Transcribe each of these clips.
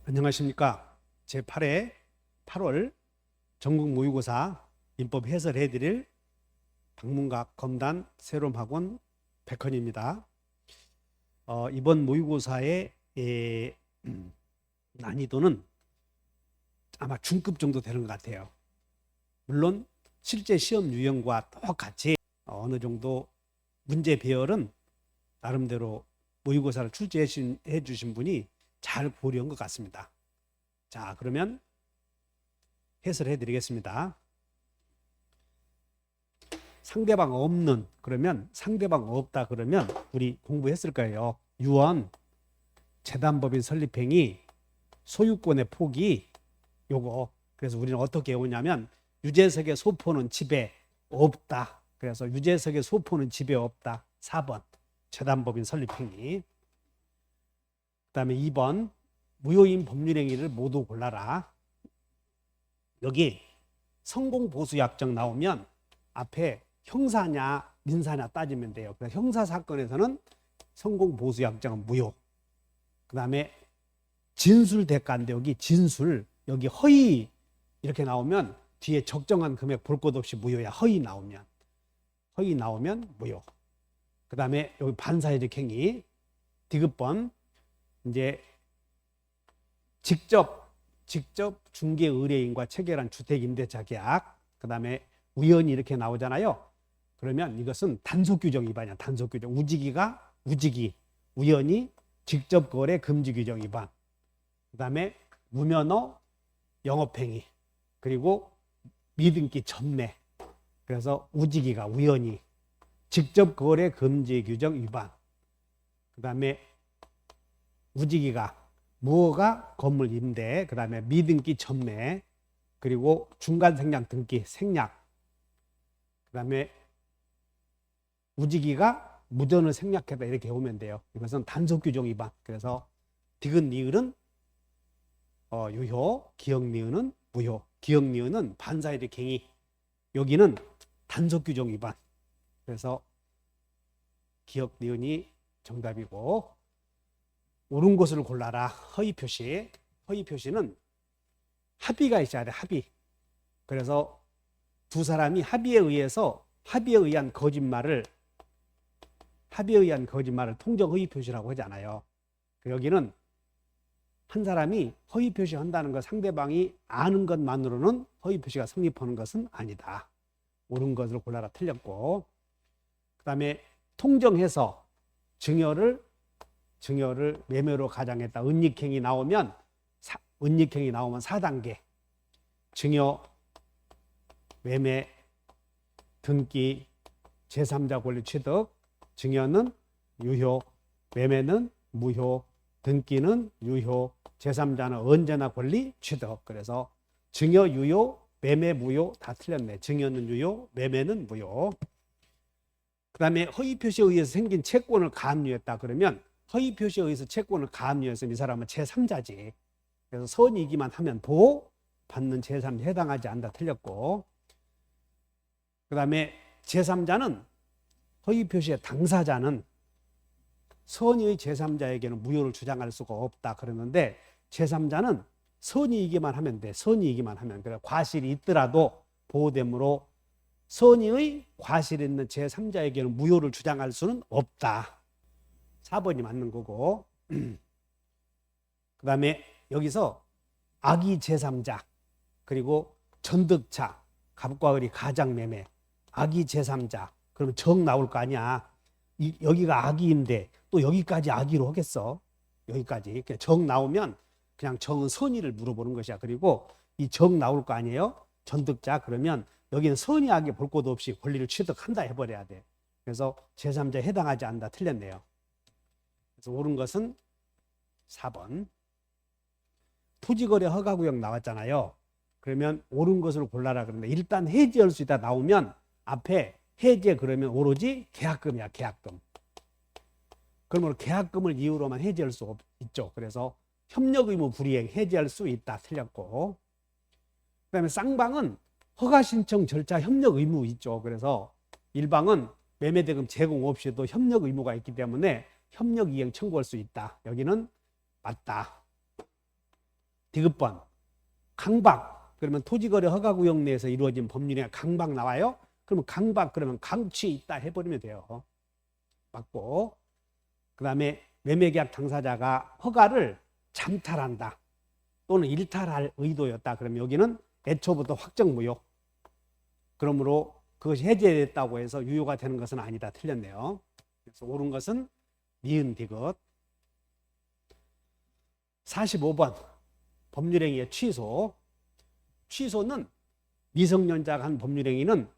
안녕하십니까. 제8회 8월 전국 모의고사 민법 해설해 드릴 방문각 검단 새롬학원 백헌입니다. 이번 모의고사의 난이도는 아마 중급 정도 되는 것 같아요. 물론 실제 시험 유형과 똑같이 어느 정도 문제 배열은 나름대로 모의고사를 출제해 주신 분이 잘 고려한 것 같습니다. 자, 그러면 해설해 드리겠습니다. 상대방 없는, 그러면 상대방 없다 그러면 우리 공부했을 거예요. 유언, 재단법인 설립행위, 소유권의 포기, 요거. 그래서 우리는 어떻게 해오냐면 유재석의 소포는 집에 없다. 그래서 유재석의 소포는 집에 없다. 4번 재단법인 설립행위. 그 다음에 2번 무효인 법률행위를 모두 골라라. 여기 성공보수약정 나오면 앞에 형사냐 민사냐 따지면 돼요. 그래서 형사사건에서는 성공보수약정은 무효. 그 다음에 진술대가인데 여기 진술, 여기 허위 이렇게 나오면 뒤에 적정한 금액 볼 것 없이 무효야. 허위 나오면 무효. 그 다음에 여기 반사회적 행위 디귿번 이제 직접 중개 의뢰인과 체결한 주택임대차 계약, 그 다음에 우연히 이렇게 나오잖아요. 그러면 이것은 단속규정 위반이야. 단속규정. 우직이, 우연히 직접 거래 금지 규정 위반. 그 다음에 무면허 영업행위, 그리고 미등기 전매. 그래서 우직이가 우연히 직접 거래 금지 규정 위반. 그 다음에 우직이가 무허가 건물 임대, 그 다음에 미등기 전매, 그리고 중간 생략 등기 생략, 그 다음에 우직이가 무전을 생략했다 이렇게 오면 돼요. 이것은 단속규정 위반. 그래서 디귿 니을은 유효, 기역 니은은 무효. 기역 니은은 반사회적 행위, 여기는 단속규정 위반. 그래서 기역 니은이 정답이고, 옳은 것을 골라라. 허위표시. 허위표시는 합의가 있어야 돼. 합의. 그래서 두 사람이 합의에 의한 거짓말을 통정 허위표시라고 하잖아요. 여기는 한 사람이 허위표시 한다는 것, 상대방이 아는 것만으로는 허위표시가 성립하는 것은 아니다. 옳은 것을 골라라 틀렸고, 그 다음에 통정해서 증여를 매매로 가장했다. 은닉행위 나오면 4단계. 증여, 매매, 등기, 제3자 권리 취득. 증여는 유효, 매매는 무효, 등기는 유효, 제3자는 언제나 권리 취득. 그래서 증여 유효, 매매 무효 다 틀렸네. 증여는 유효, 매매는 무효. 그 다음에 허위표시에 의해서 생긴 채권을 가압류했다. 그러면 허위표시에 의해서 채권을 가압류해서 이 사람은 제3자지. 그래서 선이익이만 하면 보호받는 제3자 해당하지 않다. 틀렸고, 그 다음에 제3자는 허위표시의 당사자는 선의의 제3자에게는 무효를 주장할 수가 없다. 그러는데 제3자는 선이익이만 하면 돼. 선이익이만 하면. 그래 과실이 있더라도 보호되므로 선의의 과실이 있는 제3자에게는 무효를 주장할 수는 없다. 4번이 맞는 거고, 그 다음에 여기서 악의 제3자, 그리고 전득차, 갑과 을이 가장매매, 악의 제3자, 그러면 정 나올 거 아니야. 여기가 악의인데 또 여기까지 악의로 하겠어. 여기까지. 정 나오면 그냥 정은 선의를 물어보는 것이야. 그리고 이 정 나올 거 아니에요. 전득자, 그러면 여기는 선의 악의 볼 것도 없이 권리를 취득한다 해버려야 돼. 그래서 제3자에 해당하지 않는다. 틀렸네요. 그래서 옳은 것은 4번. 토지거래 허가구역 나왔잖아요. 그러면 옳은 것을 골라라 그러는데 일단 해지할 수 있다 나오면 앞에 해제 그러면 오로지 계약금이야. 계약금. 그러면 계약금을 이유로만 해지할 수 있죠. 그래서 협력의무 불이행 해지할 수 있다. 틀렸고, 그 다음에 쌍방은 허가신청 절차 협력의무 있죠. 그래서 일방은 매매대금 제공 없이도 협력의무가 있기 때문에 협력이행 청구할 수 있다. 여기는 맞다. 디귿번 강박 그러면 토지거래 허가구역 내에서 이루어진 법률행위 강박 나와요. 그러면 강박 그러면 강취 있다 해버리면 돼요. 맞고 그 다음에 매매계약 당사자가 허가를 잠탈한다 또는 일탈할 의도였다. 그러면 여기는 애초부터 확정무효. 그러므로 그것이 해제됐다고 해서 유효가 되는 것은 아니다. 틀렸네요. 그래서 옳은 것은 니은 디귿. 45번 법률행위의 취소. 취소는 미성년자가 한 법률행위는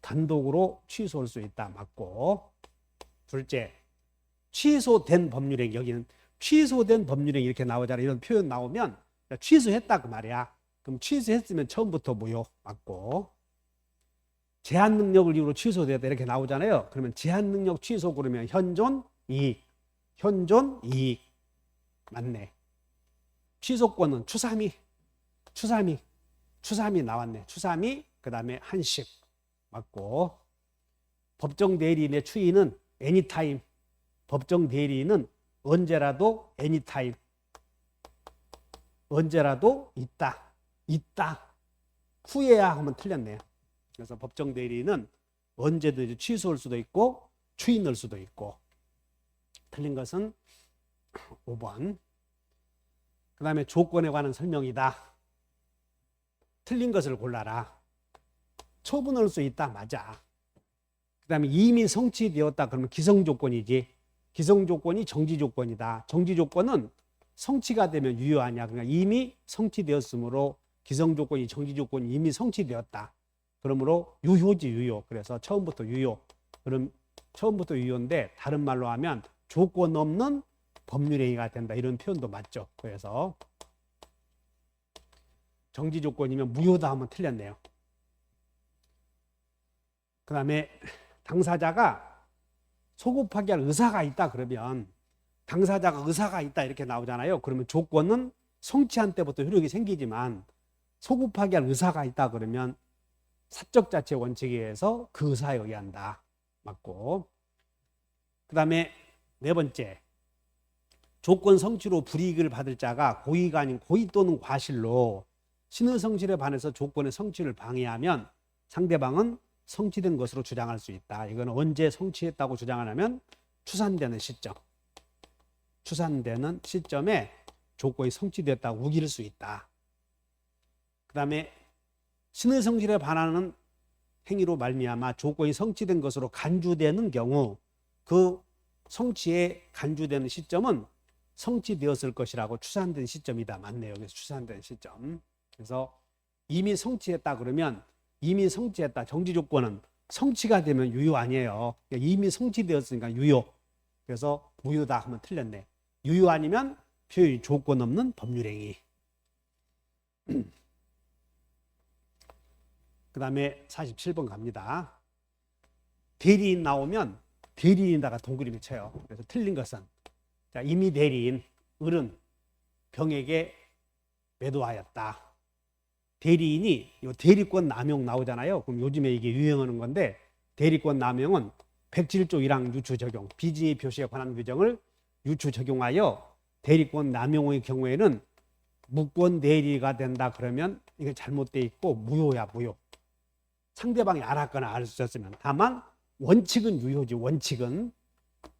단독으로 취소할 수 있다. 맞고 둘째 취소된 법률행위. 여기는 취소된 법률행위 이렇게 나오잖아요. 이런 표현 나오면 취소했다 그 말이야. 그럼 취소했으면 처음부터 무효. 맞고 제한 능력을 이유로 취소되었다 이렇게 나오잖아요. 그러면 제한 능력 취소 그러면 현존 이익. 현존 이익. 맞네. 취소권은 추삼이 나왔네. 추삼이 그 다음에 한식. 맞고 법정 대리인의 추이는 애니타임. 법정 대리인은 언제라도 애니타임. 언제라도 있다. 후에야 하면 틀렸네요. 그래서 법정 대리인은 언제든지 취소할 수도 있고 추인 넣을 수도 있고. 틀린 것은 5번. 그 다음에 조건에 관한 설명이다. 틀린 것을 골라라. 처분할 수 있다. 맞아. 그 다음에 이미 성취되었다. 그러면 기성조건이지. 기성조건이 정지조건이다. 정지조건은 성취가 되면 유효하냐. 그러니까 이미 성취되었으므로 기성조건이 정지조건이 이미 성취되었다. 그러므로 유효지 유효. 그래서 처음부터 유효. 그럼 처음부터 유효인데 다른 말로 하면 조건 없는 법률행위가 된다. 이런 표현도 맞죠. 그래서 정지조건이면 무효다 하면 틀렸네요. 그 다음에 당사자가 소급하게 할 의사가 있다 그러면 당사자가 의사가 있다 이렇게 나오잖아요. 그러면 조건은 성취한 때부터 효력이 생기지만 소급하게 할 의사가 있다 그러면 사적 자체 원칙에 의해서 그 의사에 의한다. 맞고 그 다음에 네 번째 조건 성취로 불이익을 받을 자가 고의가 아닌 고의 또는 과실로 신의 성실에 반해서 조건의 성취를 방해하면 상대방은 성취된 것으로 주장할 수 있다. 이건 언제 성취했다고 주장하냐면 추산되는 시점. 추산되는 시점에 조건이 성취됐다고 우길 수 있다. 그 다음에 신의 성실에 반하는 행위로 말미암아 조건이 성취된 것으로 간주되는 경우 그 성취에 간주되는 시점은 성취되었을 것이라고 추산된 시점이다. 맞네요. 그래서 추산된 시점. 그래서 이미 성취했다 그러면 이미 성취했다. 정지조건은 성취가 되면 유효 아니에요. 그러니까 이미 성취되었으니까 유효. 그래서 무효다 하면 틀렸네. 유효 아니면 표현이 조건 없는 법률행위. 그 다음에 47번 갑니다. 대리인 나오면 대리인에다가 동그라미 쳐요. 그래서 틀린 것은 자, 이미 대리인 을은 병에게 매도하였다. 대리인이 요 대리권 남용 나오잖아요. 그럼 요즘에 이게 유행하는 건데 대리권 남용은 107조 1항 유추 적용 비진의 표시에 관한 규정을 유추 적용하여 대리권 남용의 경우에는 무권 대리가 된다 그러면 이게 잘못돼 있고 무효야 무효. 상대방이 알았거나 알 수 있었으면 다만 원칙은 유효지. 원칙은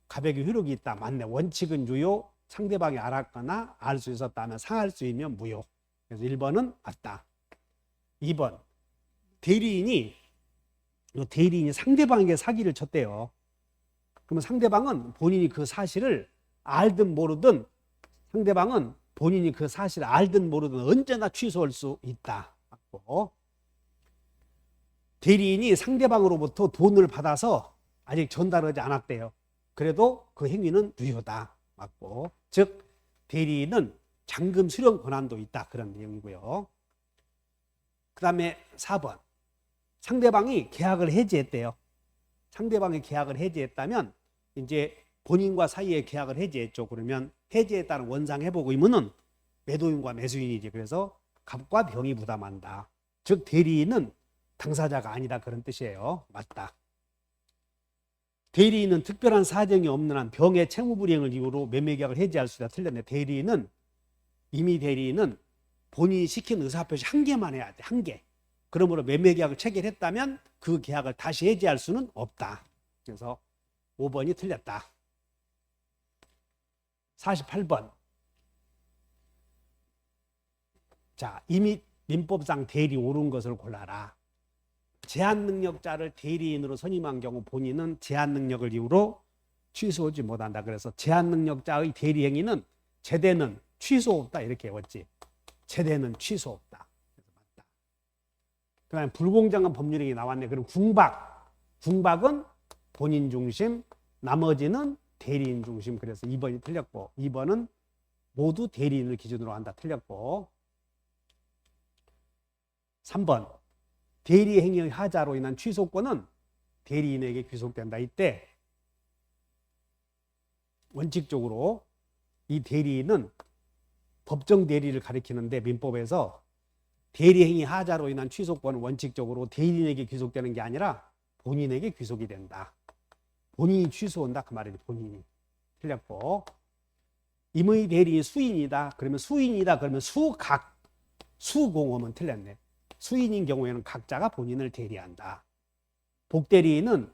가백의 효력이 있다. 맞네. 원칙은 유효. 상대방이 알았거나 알 수 있었다면 상할 수 있으면 무효. 그래서 1번은 맞다. 2번 대리인이 상대방에게 사기를 쳤대요. 그러면 상대방은 본인이 그 사실을 알든 모르든 상대방은 본인이 그 사실을 알든 모르든 언제나 취소할 수 있다. 맞고 대리인이 상대방으로부터 돈을 받아서 아직 전달하지 않았대요. 그래도 그 행위는 유효다. 맞고 즉 대리인은 잔금 수령 권한도 있다. 그런 내용이고요. 그 다음에 4번 상대방이 계약을 해지했대요. 상대방이 계약을 해지했다면 이제 본인과 사이에 계약을 해지했죠. 그러면 해지했다는 원상회복 의무는 매도인과 매수인이지. 그래서 갑과 병이 부담한다. 즉 대리인은 당사자가 아니다. 그런 뜻이에요. 맞다. 대리인은 특별한 사정이 없는 한 병의 채무불이행을 이유로 매매계약을 해지할 수 있다. 틀렸네. 이미 대리인은 본인이 시킨 의사표시 한 개만 해야 돼. 한 개. 그러므로 매매계약을 체결했다면 그 계약을 다시 해지할 수는 없다. 그래서 5번이 틀렸다. 48번. 자, 이미 민법상 대리 옳은 것을 골라라. 제한 능력자를 대리인으로 선임한 경우 본인은 제한 능력을 이유로 취소하지 못한다. 그래서 제한 능력자의 대리 행위는 제대는 취소 없다 이렇게 외웠지. 제대는 취소 없다. 그래서 맞다. 그다음에 불공정한 법률행위 나왔네. 그럼 궁박은 본인 중심, 나머지는 대리인 중심. 그래서 2번이 틀렸고 2번은 모두 대리인을 기준으로 한다. 틀렸고 3번 대리 행위의 하자로 인한 취소권은 대리인에게 귀속된다. 이때 원칙적으로 이 대리인은 법정 대리를 가리키는데 민법에서 대리 행위 하자로 인한 취소권은 원칙적으로 대리인에게 귀속되는 게 아니라 본인에게 귀속이 된다. 본인이 취소한다 그 말이지. 본인이. 틀렸고 임의 대리인 수인이다. 그러면 수인이다. 그러면 수공업은 틀렸네. 수인인 경우에는 각자가 본인을 대리한다. 복대리인은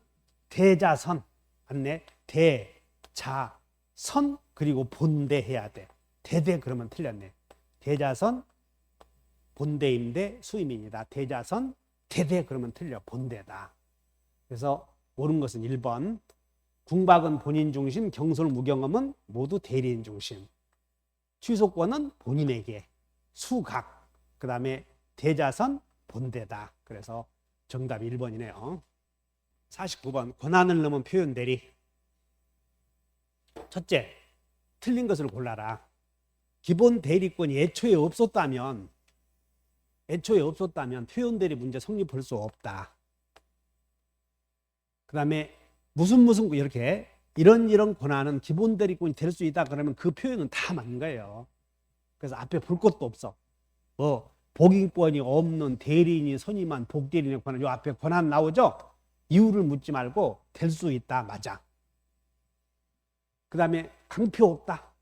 대자선 맞네. 대자선 그리고 본대해야 돼. 대대 그러면 틀렸네. 대자선 본대인데 수임인이다. 대자선 대대 그러면 틀려. 본대다. 그래서 옳은 것은 1번. 궁박은 본인 중심, 경솔 무경험은 모두 대리인 중심. 취소권은 본인에게. 수각 그 다음에 대자선 본대다. 그래서 정답이 1번이네요. 49번 권한을 넘은 표현 대리. 첫째, 틀린 것을 골라라. 기본 대리권이 애초에 없었다면 표현 대리 문제 성립할 수 없다. 그 다음에 무슨 이렇게 이런 권한은 기본 대리권이 될 수 있다. 그러면 그 표현은 다 맞는 거예요. 그래서 앞에 볼 것도 없어. 복인권이 없는 대리인이 선임한 복대리인의 권한, 요 앞에 권한 나오죠? 이유를 묻지 말고 될 수 있다. 맞아. 그 다음에 강표 없다.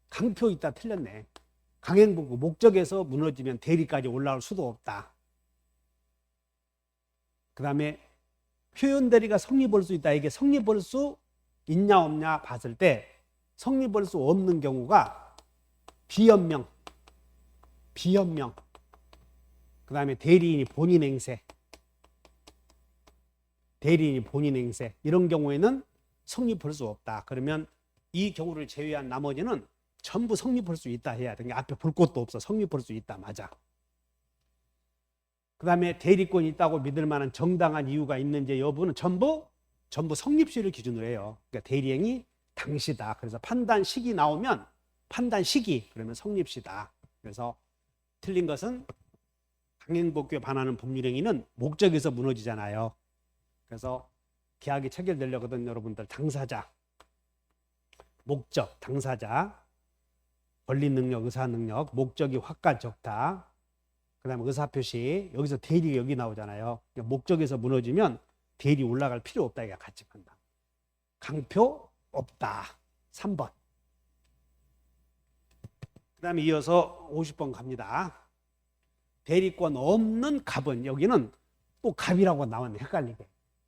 강표 있다. 틀렸네. 강행복구 목적에서 무너지면 대리까지 올라올 수도 없다. 그 다음에 표현 대리가 성립할 수 있다. 이게 성립할 수 있냐 없냐 봤을 때 성립할 수 없는 경우가 비연명 그 다음에 대리인이 본인 행세 이런 경우에는 성립할 수 없다. 그러면 이 경우를 제외한 나머지는 전부 성립할 수 있다 해야 돼. 앞에 볼 것도 없어. 성립할 수 있다. 맞아. 그 다음에 대리권이 있다고 믿을 만한 정당한 이유가 있는지 여부는 전부 성립시를 기준으로 해요. 그러니까 대리행위 당시다. 그래서 판단 시기 나오면 판단 시기 그러면 성립시다. 그래서 틀린 것은 강행복구에 반하는 법률행위는 목적에서 무너지잖아요. 그래서 계약이 체결되려거든 여러분들 당사자, 목적, 당사자, 권리 능력, 의사 능력, 목적이 확과 적다. 그 다음에 의사표시, 여기서 대리가 여기 나오잖아요. 그러니까 목적에서 무너지면 대리 올라갈 필요 없다. 이게 같이 판다. 강표 없다. 3번. 그 다음에 이어서 50번 갑니다. 대리권 없는 갑은, 여기는 또 갑이라고 나왔네. 헷갈리게.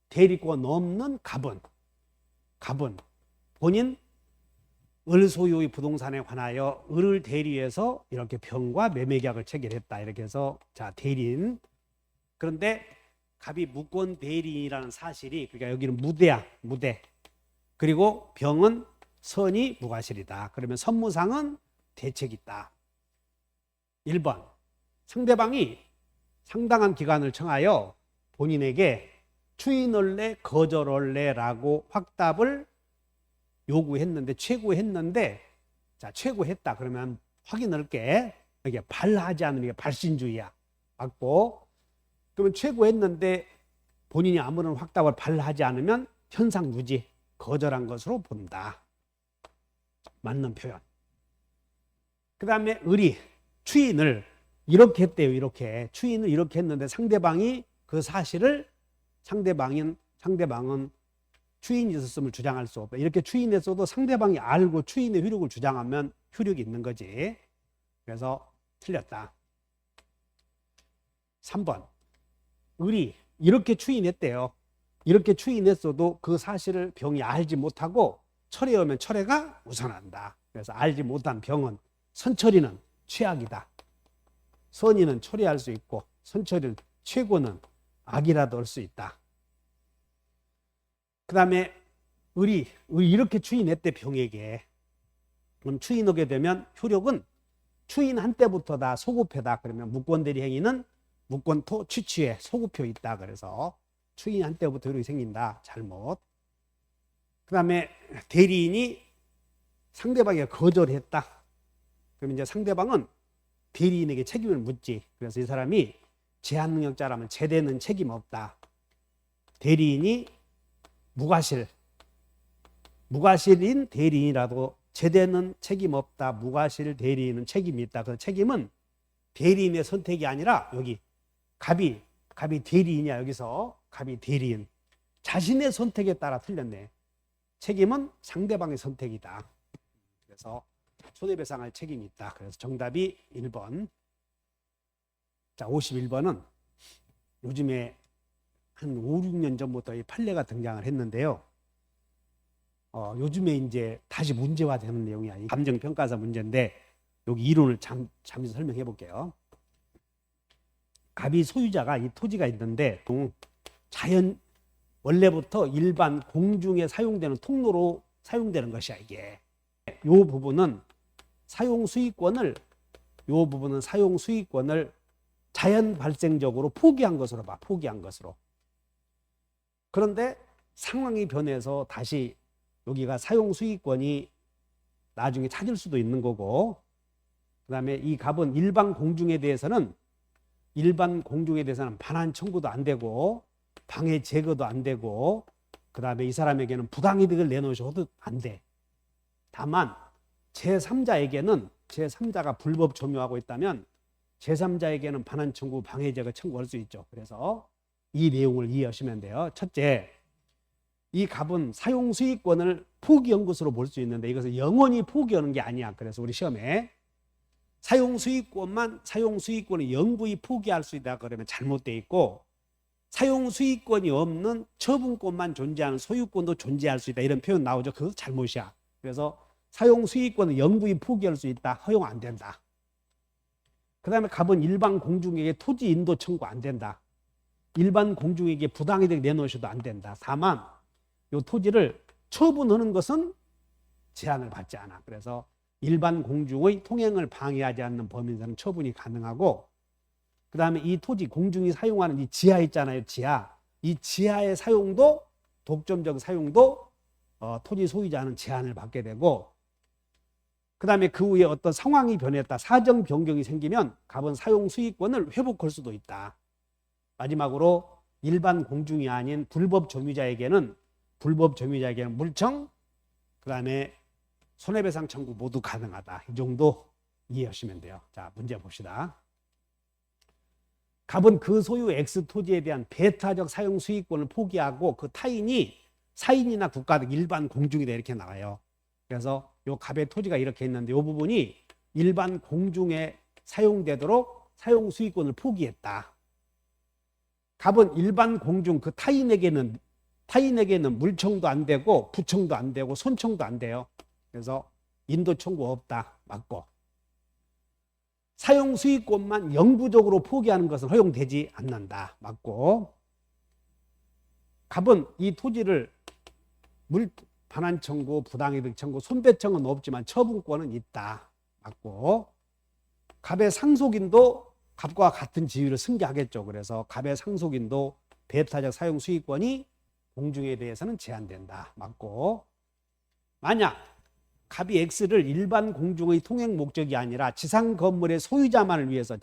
대리권 없는 갑은 본인 을 소유의 부동산에 관하여 을을 대리해서 이렇게 병과 매매계약을 체결했다. 이렇게 해서 자 대리인. 그런데 갑이 무권 대리인이라는 사실이, 그러니까 여기는 무대야. 무대. 그리고 병은 선이 무과실이다. 그러면 선무상은 대책이 있다. 1번. 상대방이 상당한 기간을 청하여 본인에게 추인할래 거절할래라고 확답을 요구했는데 최고했는데, 자 최고했다 그러면 확인할게. 이게 발하지 않는 게 발신주의야. 맞고, 그러면 최고했는데 본인이 아무런 확답을 발하지 않으면 현상 유지, 거절한 것으로 본다. 맞는 표현. 그 다음에 을이 추인을 이렇게 했대요. 이렇게 추인을 이렇게 했는데 상대방이 그 사실을 상대방은 추인이 있었음을 주장할 수 없다. 이렇게 추인했어도 상대방이 알고 추인의 효력을 주장하면 효력이 있는 거지. 그래서 틀렸다. 3번. 을이 이렇게 추인했대요. 이렇게 추인했어도 그 사실을 병이 알지 못하고 철에 오면 철회가 우선한다. 그래서 알지 못한 병은 선철이는 최악이다. 선의는 처리할 수 있고 선철이는 최고는 악이라도 할 수 있다. 그 다음에 을이 이렇게 추인했대 병에게. 그럼 추인하게 되면 효력은 추인한 때부터 다 소급표다. 그러면 무권대리 행위는 무권토 취취에 소급표 있다. 그래서 추인한 때부터 효력이 생긴다. 잘못. 그 다음에 대리인이 상대방에게 거절했다. 그러면 이제 상대방은 대리인에게 책임을 묻지. 그래서 이 사람이 제한 능력자라면 제대는 책임 없다. 대리인이 무과실인 대리인이라도 제대는 책임 없다. 무과실 대리인은 책임이 있다. 그 책임은 대리인의 선택이 아니라 여기 갑이 대리인이야. 여기서 갑이 대리인. 자신의 선택에 따라 틀렸네. 책임은 상대방의 선택이다. 그래서 손해배상할 책임이 있다. 그래서 정답이 1번. 자, 51번은 요즘에 한 5, 6년 전부터 이 판례가 등장을 했는데요. 요즘에 이제 다시 문제화되는 내용이야. 이 감정평가사 문제인데 여기 이론을 잠시 설명해 볼게요. 갑이 소유자가 이 토지가 있는데 원래부터 일반 공중에 사용되는 통로로 사용되는 것이야. 이게 요 부분은 사용 수익권을 자연 발생적으로 포기한 것으로 봐. 포기한 것으로. 그런데 상황이 변해서 다시 여기가 사용 수익권이 나중에 찾을 수도 있는 거고, 그 다음에 이 갑은 일반 공중에 대해서는 반환 청구도 안 되고 방해 제거도 안 되고, 그 다음에 이 사람에게는 부당이득을 내놓으셔도 안 돼. 다만 제3자가 불법 점유하고 있다면 제3자에게는 반환 청구, 방해 제거 청구할 수 있죠. 그래서 이 내용을 이해하시면 돼요. 첫째, 이 갑은 사용 수익권을 포기한 것으로 볼 수 있는데 이것을 영원히 포기하는 게 아니야. 그래서 우리 시험에 사용 수익권을 영구히 포기할 수 있다 그러면 잘못되어 있고, 사용 수익권이 없는 처분권만 존재하는 소유권도 존재할 수 있다 이런 표현 나오죠. 그것도 잘못이야. 그래서 사용 수익권을 영구히 포기할 수 있다. 허용 안 된다. 그 다음에 갑은 일반 공중에게 토지 인도 청구 안 된다. 일반 공중에게 부당이득 내놓으셔도 안 된다. 다만 이 토지를 처분하는 것은 제한을 받지 않아. 그래서 일반 공중의 통행을 방해하지 않는 범위에서는 처분이 가능하고, 그 다음에 이 토지 공중이 사용하는 이 지하 있잖아요. 이 지하의 사용도, 독점적 사용도 토지 소유자는 제한을 받게 되고, 그 다음에 그 후에 어떤 상황이 변했다, 사정 변경이 생기면 갑은 사용 수익권을 회복할 수도 있다. 마지막으로 일반 공중이 아닌 불법 점유자에게는 물청, 그 다음에 손해배상 청구 모두 가능하다. 이 정도 이해하시면 돼요. 자, 문제 봅시다. 갑은 그 소유 X 토지에 대한 배타적 사용 수익권을 포기하고 그 타인이 사인이나 국가 등 일반 공중이다 이렇게 나와요. 그래서 요 갑의 토지가 이렇게 있는데 이 부분이 일반 공중에 사용되도록 사용 수익권을 포기했다. 갑은 일반 공중 그 타인에게는 물청도 안 되고 부청도 안 되고 손청도 안 돼요. 그래서 인도 청구 없다. 맞고. 사용 수익권만 영구적으로 포기하는 것은 허용되지 않는다. 맞고. 갑은 이 토지를 반환 청구, 부당이득 청구, 손배청은 없지만 처분권은 있다. 맞고. 갑의 상속인도 갑과 같은 지위를 승계하겠죠. 그래서 갑의 상속인도 배타적 사용 수익권이 공중에 대해서는 제한된다. 맞고. 만약 갑이 X를 일반 공중의 통행 목적이 아니라 지상 건물의 소유자만을 위해서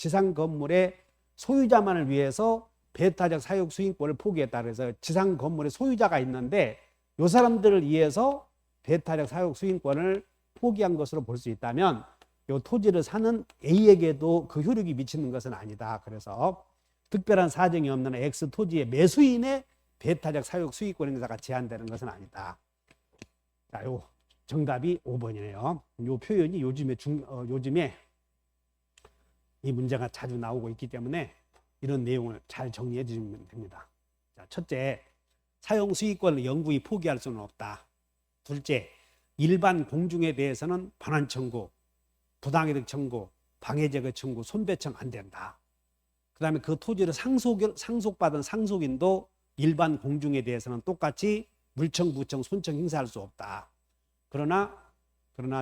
배타적 사용 수익권을 포기했다. 그래서 지상 건물의 소유자가 있는데 이 사람들을 위해서 배타적 사용 수익권을 포기한 것으로 볼 수 있다면 이 토지를 사는 A에게도 그 효력이 미치는 것은 아니다. 그래서 특별한 사정이 없는 X 토지의 매수인의 배타적 사용 수익권 행사가 제한되는 것은 아니다. 자, 요 정답이 5번이네요. 요 표현이 요즘에 이 문제가 자주 나오고 있기 때문에 이런 내용을 잘 정리해 주시면 됩니다. 자, 첫째, 사용 수익권을 영구히 포기할 수는 없다. 둘째, 일반 공중에 대해서는 반환 청구, 부당이득 청구, 방해제거 청구, 손배청 안 된다. 그 다음에 그 토지를 상속받은 상속인도 일반 공중에 대해서는 똑같이 물청, 부청, 손청 행사할 수 없다. 그러나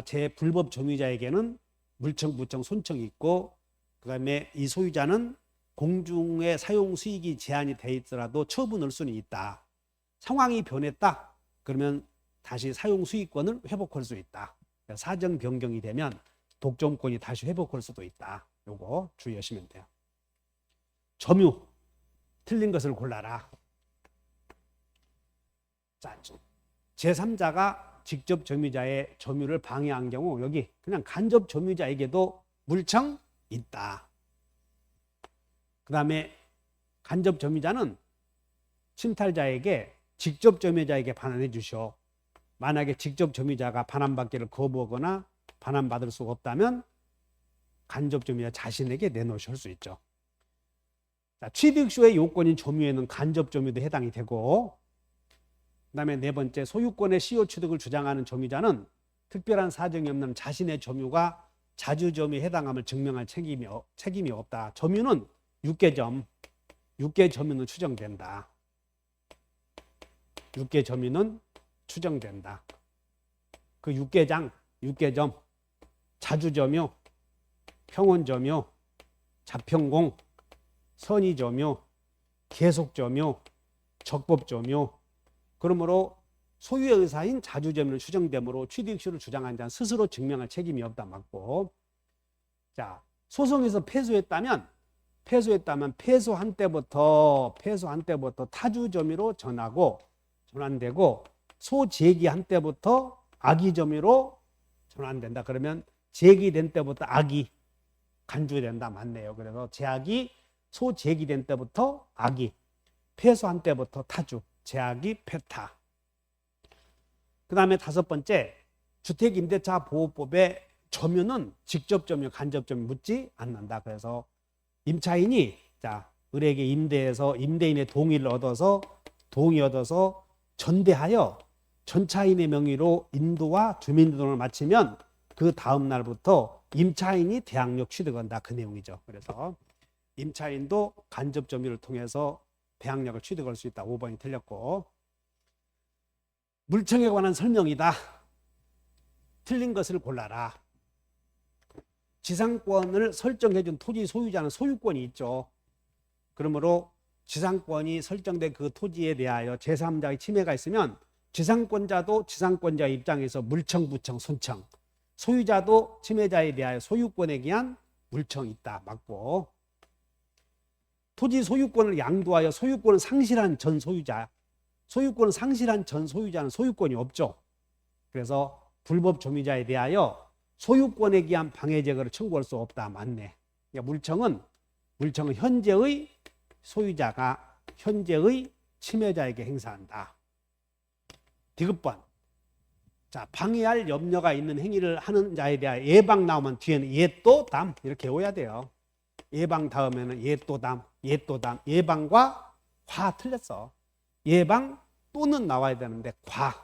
재불법 점유자에게는 물청, 부청, 손청이 있고, 그 다음에 이 소유자는 공중의 사용 수익이 제한이 돼 있더라도 처분할 수는 있다. 상황이 변했다. 그러면 다시 사용 수익권을 회복할 수 있다. 사정 변경이 되면 독점권이 다시 회복할 수도 있다. 요거 주의하시면 돼요. 점유, 틀린 것을 골라라. 자, 제3자가 직접 점유자의 점유를 방해한 경우 여기 그냥 간접 점유자에게도 물청 있다. 그 다음에 간접 점유자는 침탈자에게 직접 점유자에게 반환해 주시오. 만약에 직접 점유자가 반환받기를 거부하거나 반환받을 수 없다면 간접 점유자 자신에게 내놓으실 수 있죠. 자, 취득시효의 요건인 점유에는 간접 점유도 해당이 되고, 그 다음에 네 번째, 소유권의 시효 취득을 주장하는 점유자는 특별한 사정이 없는 자신의 점유가 자주점유에 해당함을 증명할 책임이 없다. 점유는 6개 점유는 추정된다. 6개 점유는 추정된다. 그 6개 점, 자주점유, 평온점유, 자평공, 선의점유, 계속점유, 적법점유. 그러므로 소유의 의사인 자주점유는 추정되므로 취득시효를 주장한 자는 스스로 증명할 책임이 없다. 맞고. 자, 소송에서 패소했다면 패소한 때부터 타주점유로 전환되고 소제기한 때부터 악의점유로 전환된다. 그러면 제기된 때부터 악의 간주된다. 맞네요. 그래서 제약이 소제기된 때부터 악의, 패소한 때부터 타주, 제약이 패타. 그 다음에 다섯 번째, 주택임대차 보호법의 점유는 직접 점유, 간접 점유 묻지 않는다. 그래서 임차인이 을에게 임대인의 동의를 얻어서 전대하여 전차인의 명의로 인도와 주민등록을 마치면 그 다음 날부터 임차인이 대항력 취득한다. 그 내용이죠. 그래서 임차인도 간접 점유를 통해서 대항력을 취득할 수 있다. 5번이 틀렸고. 물청에 관한 설명이다. 틀린 것을 골라라. 지상권을 설정해준 토지 소유자는 소유권이 있죠. 그러므로 지상권이 설정된 그 토지에 대하여 제3자의 침해가 있으면 지상권자도 지상권자의 입장에서 물청, 부청, 손청, 소유자도 침해자에 대하여 소유권에 기한 물청이 있다. 맞고. 토지 소유권을 양도하여 소유권을 상실한 전 소유자는 소유권이 없죠. 그래서 불법 점유자에 대하여 소유권에 기한 방해제거를 청구할 수 없다. 맞네. 그러니까 물청은 현재의 소유자가 현재의 침해자에게 행사한다. 디귿번. 자, 방해할 염려가 있는 행위를 하는 자에 대하여 예방 나오면 뒤에는 예또담 이렇게 외워야 돼요. 예방 다음에는 예또담. 예방과 과 틀렸어. 예방 또는 나와야 되는데 과.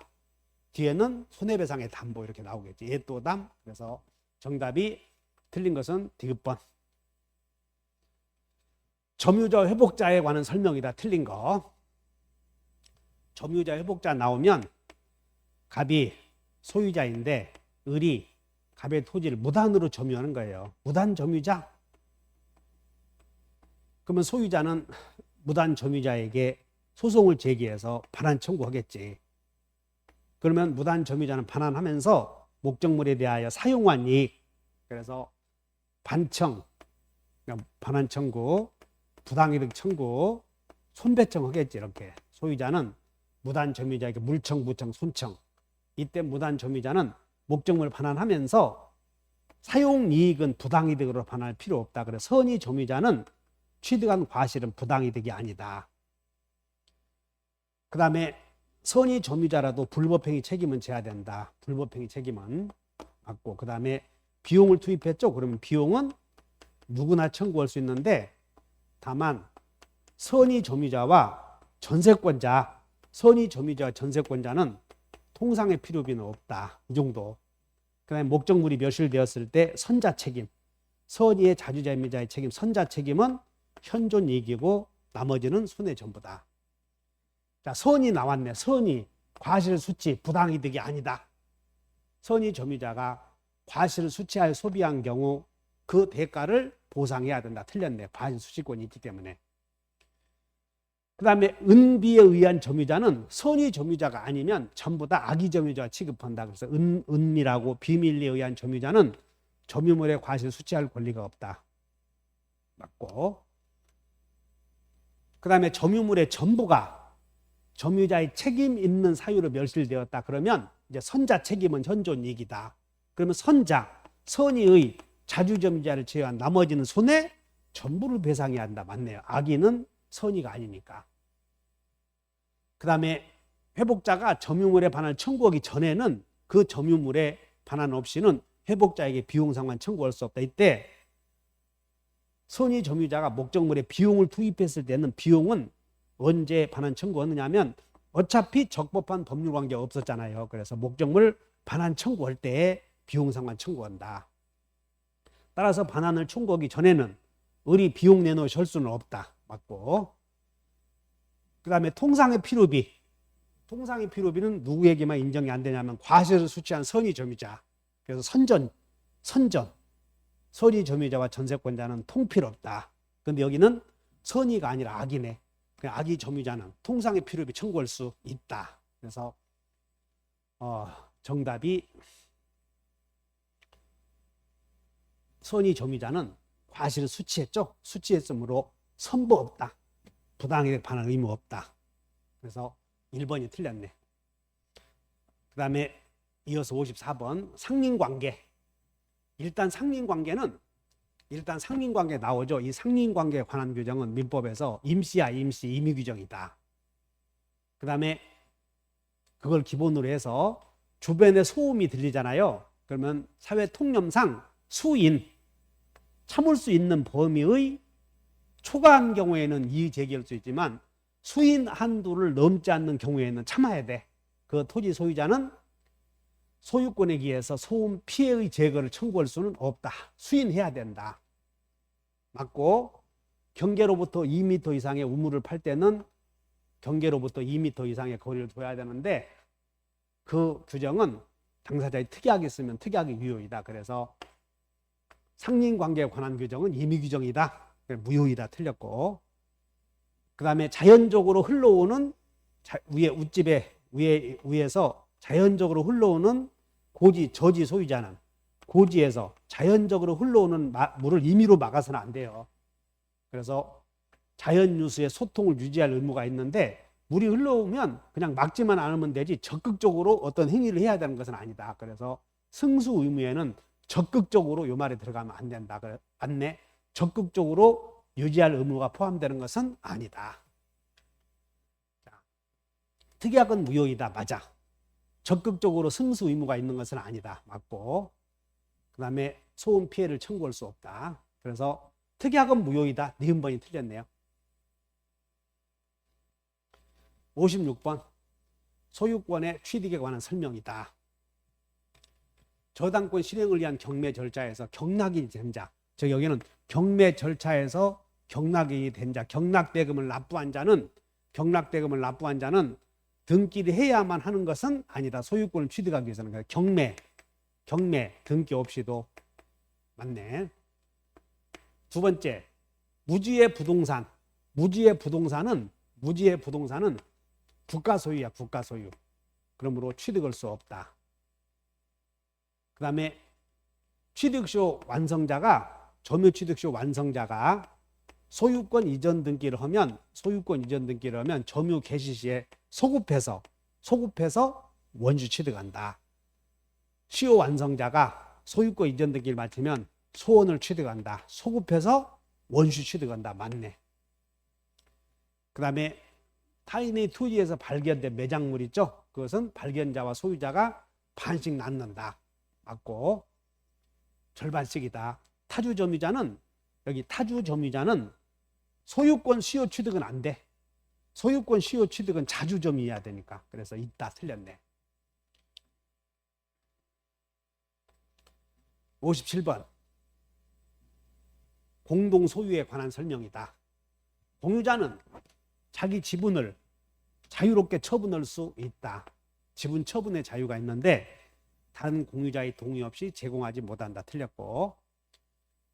뒤에는 손해배상의 담보 이렇게 나오겠지. 예또담. 그래서 정답이 틀린 것은 디귿번. 점유자 회복자에 관한 설명이다. 틀린 거. 점유자 회복자 나오면 갑이 소유자인데 을이 갑의 토지를 무단으로 점유하는 거예요. 무단 점유자. 그러면 소유자는 무단 점유자에게 소송을 제기해서 반환 청구하겠지. 그러면 무단 점유자는 반환하면서 목적물에 대하여 사용한 이익, 그래서 반청, 반환 청구, 부당이득 청구, 손배청 하겠지. 이렇게 소유자는 무단 점유자에게 물청, 부청, 손청. 이때 무단 점유자는 목적물 반환하면서 사용 이익은 부당이득으로 반환할 필요 없다. 그래서 선의 점유자는 취득한 과실은 부당이득이 아니다. 그 다음에 선의 점유자라도 불법행위 책임은 져야 된다. 불법행위 책임은 맞고, 그 다음에 비용을 투입했죠. 그러면 비용은 누구나 청구할 수 있는데 다만 선의 점유자와 전세권자, 선의 점유자와 전세권자는 통상의 필요비는 없다. 이 정도. 그 다음에 목적물이 멸실되었을 때 선자 책임, 선의의 자주점유자의 책임, 선자 책임은 현존 이익이고 나머지는 손해 전부다. 자, 선이 나왔네. 선의, 과실 수치, 부당이득이 아니다. 선의 점유자가 과실 수치하여 소비한 경우 그 대가를 보상해야 된다. 틀렸네. 과실 수치권이 있기 때문에. 그 다음에 은비에 의한 점유자는 선의 점유자가 아니면 전부 다 악의 점유자가 취급한다. 그래서 은미라고 비밀리에 의한 점유자는 점유물의 과실 수치할 권리가 없다. 맞고. 그 다음에 점유물의 전부가 점유자의 책임 있는 사유로 멸실되었다. 그러면 이제 선자 책임은 현존 이익이다. 그러면 선자, 선의의 자주점유자를 제외한 나머지는 손해 전부를 배상해야 한다. 맞네요. 악의는 선의가 아니니까. 그 다음에 회복자가 점유물에 반환을 청구하기 전에는 그 점유물에 반환 없이는 회복자에게 비용 상환 청구할 수 없다. 이때 선의 점유자가 목적물에 비용을 투입했을 때는 비용은 언제 반환 청구하느냐 하면 어차피 적법한 법률 관계가 없었잖아요. 그래서 목적물 반환 청구할 때에 비용 상환 청구한다. 따라서 반환을 청구하기 전에는 을이 비용 내놓으실 수는 없다. 맞고. 그 다음에 통상의 필요비. 통상의 필요비는 누구에게만 인정이 안 되냐면 과실을 수취한 선의 점유자. 그래서 선의 점유자와 전세권자는 통필 없다. 그런데 여기는 선의가 아니라 악이네. 악의 점유자는 통상의 필요비 청구할 수 있다. 그래서 정답이 선의 점유자는 과실을 수취했죠. 수취했으므로 선부 없다. 부당이득 반환 의무 없다. 그래서 1번이 틀렸네. 그 다음에 이어서 54번 상린관계. 일단 상린관계 나오죠. 이 상린관계에 관한 규정은 민법에서 임시야 임시 임의 규정이다. 그 다음에 그걸 기본으로 해서 주변에 소음이 들리잖아요. 그러면 사회 통념상 수인, 참을 수 있는 범위의 초과한 경우에는 이의 제기할 수 있지만 수인 한도를 넘지 않는 경우에는 참아야 돼. 그 토지 소유자는 소유권에 기해서 소음 피해의 제거를 청구할 수는 없다. 수인해야 된다. 맞고, 경계로부터 2m 이상의 우물을 팔 때는 경계로부터 2m 이상의 거리를 둬야 되는데 그 규정은 당사자의 특이하게 쓰면 특이하게 유효이다. 그래서 상린관계에 관한 규정은 임의 규정이다. 무효이다. 틀렸고. 그 다음에 자연적으로 흘러오는 위에서 자연적으로 흘러오는 고지, 저지 소유자는 고지에서 자연적으로 흘러오는 물을 임의로 막아서는 안 돼요. 그래서 자연유수의 소통을 유지할 의무가 있는데 물이 흘러오면 그냥 막지만 않으면 되지 적극적으로 어떤 행위를 해야 되는 것은 아니다. 그래서 승수 의무에는 적극적으로 이 말에 들어가면 안 된다. 안내 적극적으로 유지할 의무가 포함되는 것은 아니다. 자, 특약은 무효이다. 맞아. 적극적으로 승수 의무가 있는 것은 아니다. 맞고. 그 다음에 소음 피해를 청구할 수 없다. 그래서 특약은 무효이다. 니은번이 틀렸네요. 56번 소유권의 취득에 관한 설명이다. 저당권 실행을 위한 경매 절차에서 경락이 된 자, 즉 여기는 경매 절차에서 경락이 된 자, 경락대금을 납부한 자는 등기를 해야만 하는 것은 아니다. 소유권을 취득하기 위해서는 경매 등기 없이도 맞네. 두 번째, 무지의 부동산은 국가 소유야, 국가 소유. 그러므로 취득할 수 없다. 그 다음에 취득쇼 완성자가 소유권 이전 등기를 하면 점유 개시 시에 소급해서 원수 취득한다. 시효 완성자가 소유권 이전 등기를 마치면 소원을 취득한다. 소급해서 원수 취득한다. 맞네. 그 다음에 타인의 토지에서 발견된 매장물 있죠. 그것은 발견자와 소유자가 반씩 낳는다. 맞고. 절반씩이다. 타주 점유자는 여기 타주 점유자는 소유권 수요 취득은 안 돼. 소유권 수요 취득은 자주 점유해야 되니까. 그래서 있다 틀렸네. 57번. 공동 소유에 관한 설명이다. 공유자는 자기 지분을 자유롭게 처분할 수 있다. 지분 처분의 자유가 있는데 다른 공유자의 동의 없이 제공하지 못한다. 틀렸고,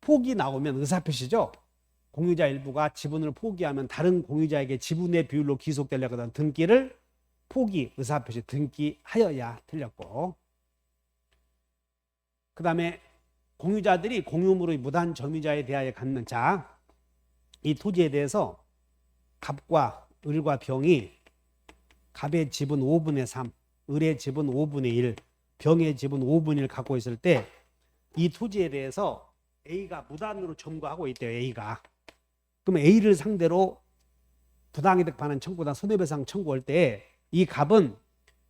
포기 나오면 의사표시죠. 공유자 일부가 지분을 포기하면 다른 공유자에게 지분의 비율로 귀속되려고 하던 등기를 포기, 의사표시, 등기하여야. 틀렸고, 그 다음에 공유자들이 공유물의 무단 점유자에 대하여 갖는 자, 이 토지에 대해서 갑과 을과 병이 갑의 지분 5분의 3, 을의 지분 5분의 1, 병의 지분 5분의 1 갖고 있을 때 이 토지에 대해서 A가 무단으로 점거하고 있대요. A가. 그럼 A를 상대로 부당이득 반환 청구나 손해배상 청구할 때 이 갑은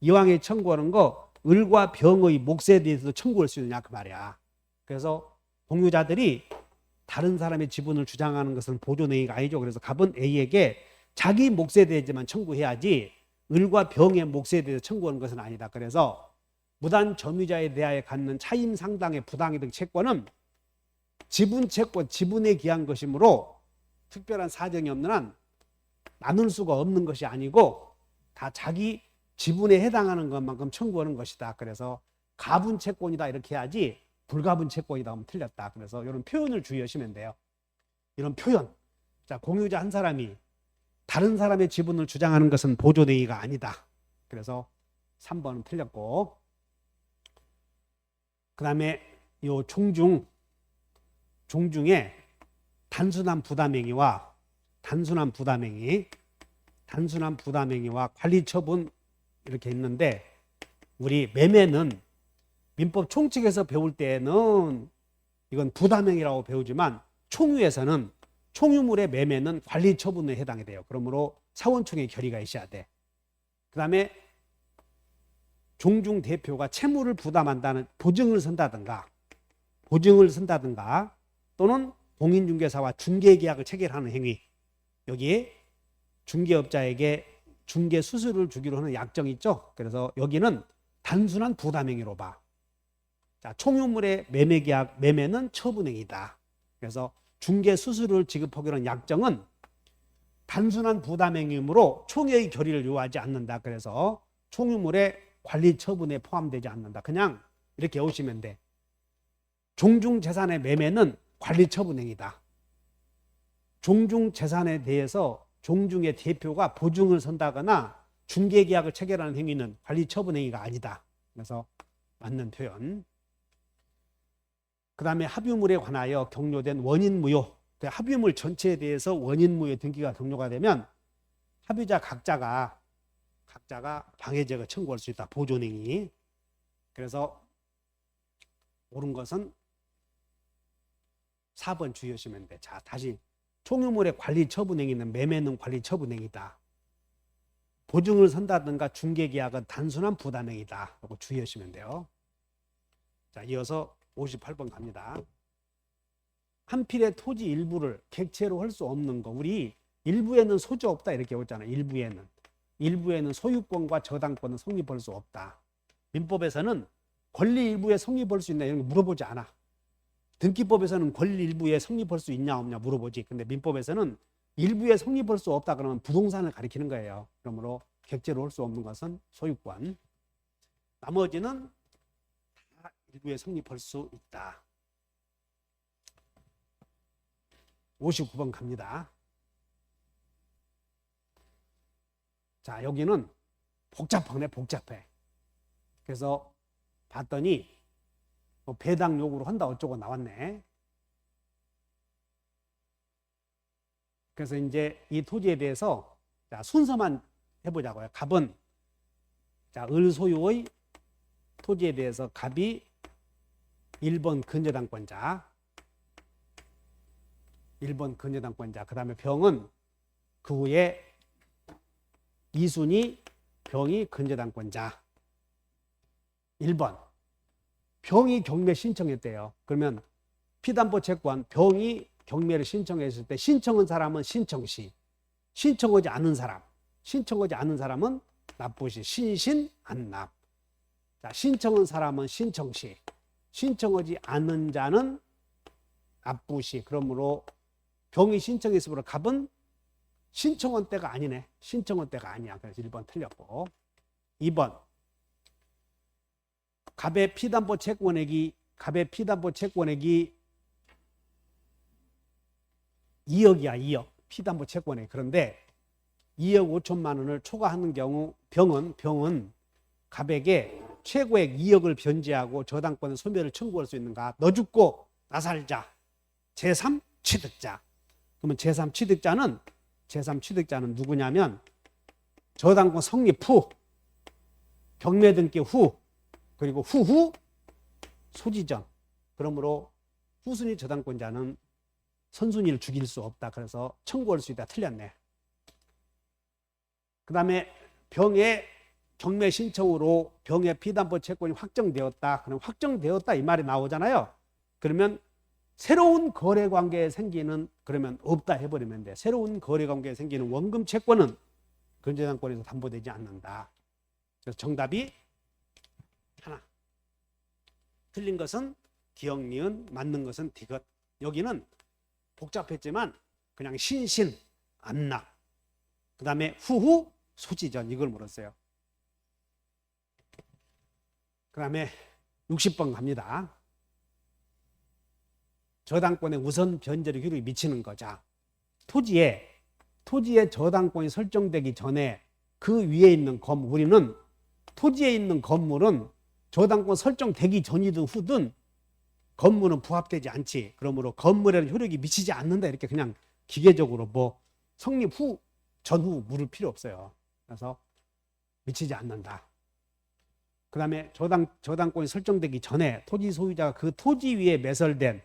이왕에 청구하는 거 을과 병의 몫에 대해서도 청구할 수 있느냐 그 말이야. 그래서 공유자들이 다른 사람의 지분을 주장하는 것은 보존행위가 아니죠. 그래서 갑은 A에게 자기 몫에 대해서만 청구해야지 을과 병의 몫에 대해서 청구하는 것은 아니다. 그래서 무단 점유자에 대하여 갖는 차임 상당의 부당이득 채권은 지분 채권, 지분에 기한 것이므로 특별한 사정이 없는 한 나눌 수가 없는 것이 아니고 다 자기 지분에 해당하는 것만큼 청구하는 것이다. 그래서 가분 채권이다 이렇게 해야지 불가분 채권이다 하면 틀렸다. 그래서 이런 표현을 주의하시면 돼요. 이런 표현. 자, 공유자 한 사람이 다른 사람의 지분을 주장하는 것은 보존행위가 아니다. 그래서 3번은 틀렸고, 그 다음에 요 종중에 단순한 부담행위와 관리 처분 이렇게 있는데, 우리 매매는 민법 총칙에서 배울 때는 이건 부담행위라고 배우지만 총유에서는 총유물의 매매는 관리 처분에 해당이 돼요. 그러므로 사원총회 결의가 있어야 돼. 그 다음에 종중 대표가 채무를 부담한다는 보증을 쓴다든가 또는 공인중개사와 중개계약을 체결하는 행위, 여기에 중개업자에게 중개 수수료를 주기로 하는 약정이 있죠. 그래서 여기는 단순한 부담행위로 봐. 자, 총유물의 매매계약, 매매는 처분행위다. 그래서 중개 수수료를 지급하기로 하는 약정은 단순한 부담행위이므로 총회의 결의를 요하지 않는다. 그래서 총유물의 관리 처분에 포함되지 않는다. 그냥 이렇게 외우시면 돼. 종중재산의 매매는 관리 처분행위다. 종중재산에 대해서 종중의 대표가 보증을 선다거나 중개계약을 체결하는 행위는 관리 처분행위가 아니다. 그래서 맞는 표현. 그 다음에 합유물에 관하여 격려된 원인무효. 합유물 전체에 대해서 원인무효 등기가 격려가 되면 합유자 각자가 방해제거 청구할 수 있다. 보존행위. 그래서 옳은 것은 4번 주의하시면 돼. 자, 다시 총유물의 관리 처분행위는 매매는 관리 처분행위다. 보증을 선다든가 중개계약은 단순한 부담행위다. 이거 주의하시면 돼요. 자, 이어서 58번 갑니다. 한 필의 토지 일부를 객체로 할 수 없는 거. 우리 일부에는 소지 없다 이렇게 했잖아요. 일부에는 소유권과 저당권은 성립할 수 없다. 민법에서는 권리 일부에 성립할 수 있나 이런 거 물어보지 않아. 등기법에서는 권리 일부에 성립할 수 있냐 없냐 물어보지. 근데 민법에서는 일부에 성립할 수 없다 그러면 부동산을 가리키는 거예요. 그러므로 객체로 할 수 없는 것은 소유권. 나머지는 다 일부에 성립할 수 있다. 59번 갑니다. 자, 여기는 복잡해. 그래서 봤더니 배당 요구로 한다 어쩌고 나왔네. 그래서 이제 이 토지에 대해서 자, 순서만 해보자고요. 갑은 자, 을 소유의 토지에 대해서 갑이 1번 근저당권자, 그 다음에 병은 그 후에 2순위 병이 근저당권자. 1번 병이 경매 신청했대요. 그러면 피담보 채권 병이 경매를 신청했을 때 신청한 사람은 신청시, 신청하지 않은 사람은 납부시, 신신 안납. 자, 신청한 사람은 신청시, 신청하지 않은 자는 납부시. 그러므로 병이 신청했으므로 갑은 신청한 때가 아니네. 신청한 때가 아니야. 그래서 1번 틀렸고. 2번 갑의 피담보 채권액이 2억이야. 2억 피담보 채권액. 그런데 2억 5천만 원을 초과하는 경우 병은 갑에게 최고액 2억을 변제하고 저당권의 소멸을 청구할 수 있는가? 너 죽고 나 살자. 제3 취득자. 그러면 제3 취득자는 누구냐면 저당권 성립 후, 경매 등기 후, 그리고 후후 소지 전. 그러므로 후순위 저당권자는 선순위를 죽일 수 없다. 그래서 청구할 수 있다. 틀렸네. 그 다음에 병의 경매 신청으로 병의 피담보 채권이 확정되었다. 그럼 확정되었다 이 말이 나오잖아요. 그러면 새로운 거래관계에 생기는, 그러면 없다 해버리면 돼. 새로운 거래관계에 생기는 원금 채권은 근저당권에서 담보되지 않는다. 그래서 정답이 하나. 틀린 것은 기역, 니은, 맞는 것은 디귿. 여기는 복잡했지만 그냥 신신, 안락, 그 다음에 후후, 소지전 이걸 물었어요. 그 다음에 60번 갑니다. 저당권의 우선 변제력 효력이 미치는 거자. 토지에 저당권이 설정되기 전에 그 위에 있는 건물, 우리는 토지에 있는 건물은 저당권 설정되기 전이든 후든 건물은 부합되지 않지. 그러므로 건물에는 효력이 미치지 않는다. 이렇게 그냥 기계적으로 뭐 성립 후, 전후 물을 필요 없어요. 그래서 미치지 않는다. 그 다음에 저당권이 설정되기 전에 토지 소유자가 그 토지 위에 매설된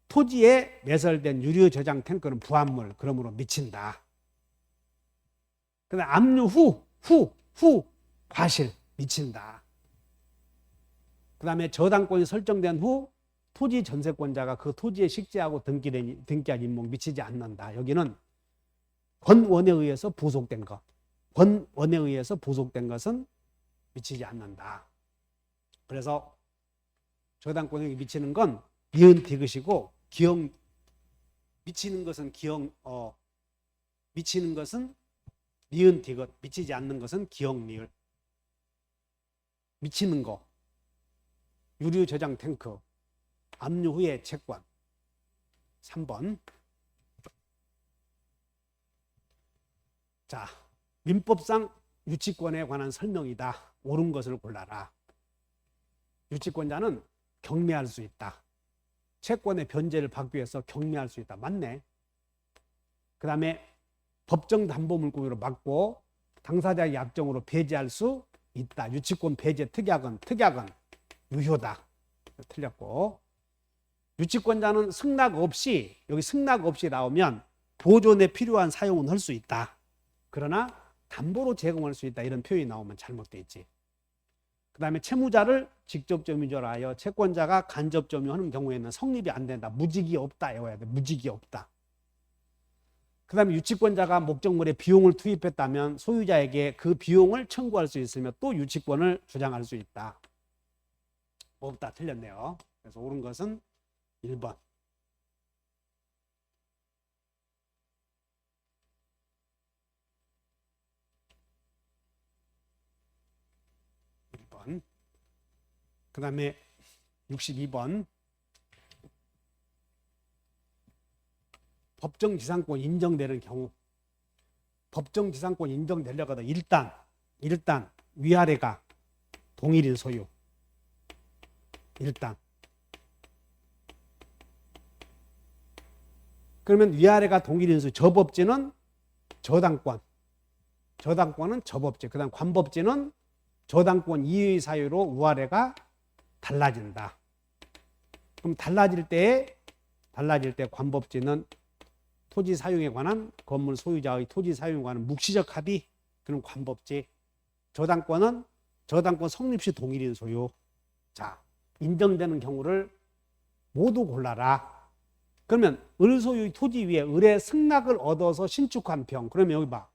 토지에 매설된 유료 저장 탱크는 부합물, 그러므로 미친다. 그 다음에 압류 후 과실, 미친다. 그 다음에 저당권이 설정된 후 토지 전세권자가 그 토지에 식재하고 등기한 임목 미치지 않는다. 여기는 권원에 의해서 부속된 것. 권원에 의해서 부속된 것은 미치지 않는다. 그래서 저당권이 미치는 건 니은 디귿이고 미치는 것은 미치는 것은 니은 디귿, 미치지 않는 것은 기역 니을. 미치는 거 유류 저장 탱크, 압류 후의 채권. 3번. 자, 민법상 유치권에 관한 설명이다. 옳은 것을 골라라. 유치권자는 경매할 수 있다. 채권의 변제를 받기 위해서 경매할 수 있다. 맞네. 그 다음에 법정 담보 물고기로 막고 당사자의 약정으로 배제할 수 있다. 유치권 배제 특약은 유효다. 틀렸고. 유치권자는 승낙 없이, 여기 승낙 없이 나오면 보존에 필요한 사용은 할 수 있다. 그러나 담보로 제공할 수 있다. 이런 표현이 나오면 잘못돼 있지. 그 다음에 채무자를 직접 점유자로 하여 채권자가 간접 점유하는 경우에는 성립이 안 된다. 무직이 없다. 외워야 돼. 무직이 없다. 그 다음에 유치권자가 목적물에 비용을 투입했다면 소유자에게 그 비용을 청구할 수 있으며 또 유치권을 주장할 수 있다. 없다. 틀렸네요. 그래서 옳은 것은 1번. 1번. 그 다음에 62번. 법정지상권 인정되는 경우. 법정지상권 인정되려거든. 일단 위아래가 동일인 소유. 일단. 그러면 위아래가 동일인 소유. 저법지는 저당권은 저법지. 그 다음 관법지는 저당권 이의 사유로 위아래가 달라진다. 그럼 달라질 때 관법지는 토지 사용에 관한 건물 소유자의 토지 사용에 관한 묵시적 합의, 그럼 관법지. 저당권 성립 시 동일인 소유. 자, 인정되는 경우를 모두 골라라. 그러면 을 소유의 토지 위에 을의 승낙을 얻어서 신축한 병. 그러면 여기 봐.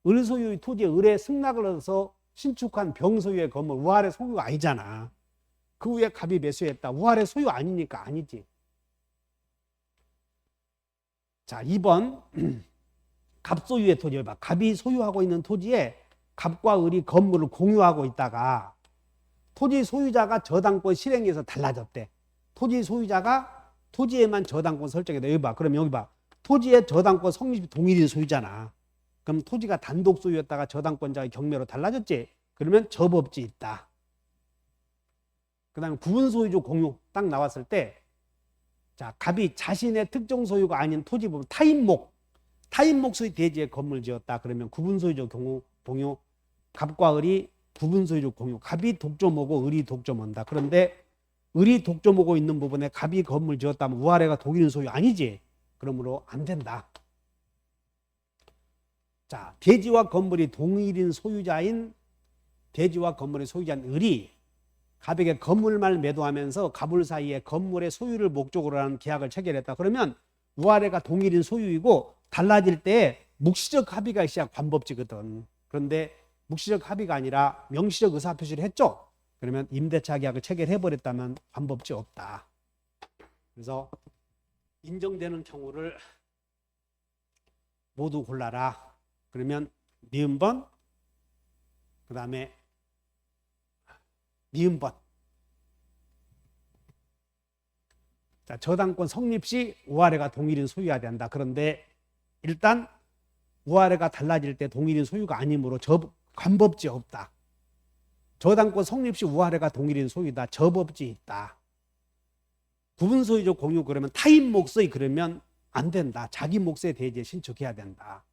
을 소유의 토지에 을의 승낙을 얻어서 신축한 병 소유의 건물. 우할의 소유가 아니잖아. 그 위에 갑이 매수했다. 우할의 소유 아니니까 아니지. 자, 2번. 갑 소유의 토지. 봐. 갑이 소유하고 있는 토지에 갑과 을이 건물을 공유하고 있다가 토지 소유자가 저당권 실행해서 달라졌대. 토지 소유자가 토지에만 저당권 설정했다. 여기 봐. 그럼 여기 봐. 토지의 저당권 성립이 동일인 소유잖아. 그럼 토지가 단독 소유였다가 저당권자의 경매로 달라졌지. 그러면 접업지 있다. 그 다음에 구분 소유주 공유 딱 나왔을 때, 자, 갑이 자신의 특정 소유가 아닌 토지 부분 타인목 소유 대지에 건물 지었다. 그러면 구분 소유주 공유, 갑과 을이 구분 소유주 공유, 갑이 독점하고 을이 독점한다. 그런데 을이 독점하고 있는 부분에 갑이 건물 지었다면 우아래가 독일인 소유 아니지. 그러므로 안 된다. 자, 대지와 건물이 동일인 소유자인 대지와 건물의 소유자인 을이 갑에게 건물만 매도하면서 갑을 사이에 건물의 소유를 목적으로 하는 계약을 체결했다. 그러면 우아래가 동일인 소유이고 달라질 때 묵시적 합의가 있어야 관법지거든. 그런데 묵시적 합의가 아니라 명시적 의사표시를 했죠. 그러면 임대차 계약을 체결해버렸다면 관법지 없다. 그래서 인정되는 경우를 모두 골라라. 그러면 니은번, 그 다음에 니은번. 자, 저당권 성립 시 우아래가 동일인 소유해야 된다. 그런데 일단 우아래가 달라질 때 동일인 소유가 아니므로 관법지 없다. 저당권 성립 시 우아래가 동일인 소유다. 접업지 있다. 구분 소유적 공유 그러면 타인 몫의 그러면 안 된다. 자기 몫의 대지에 신축해야 된다.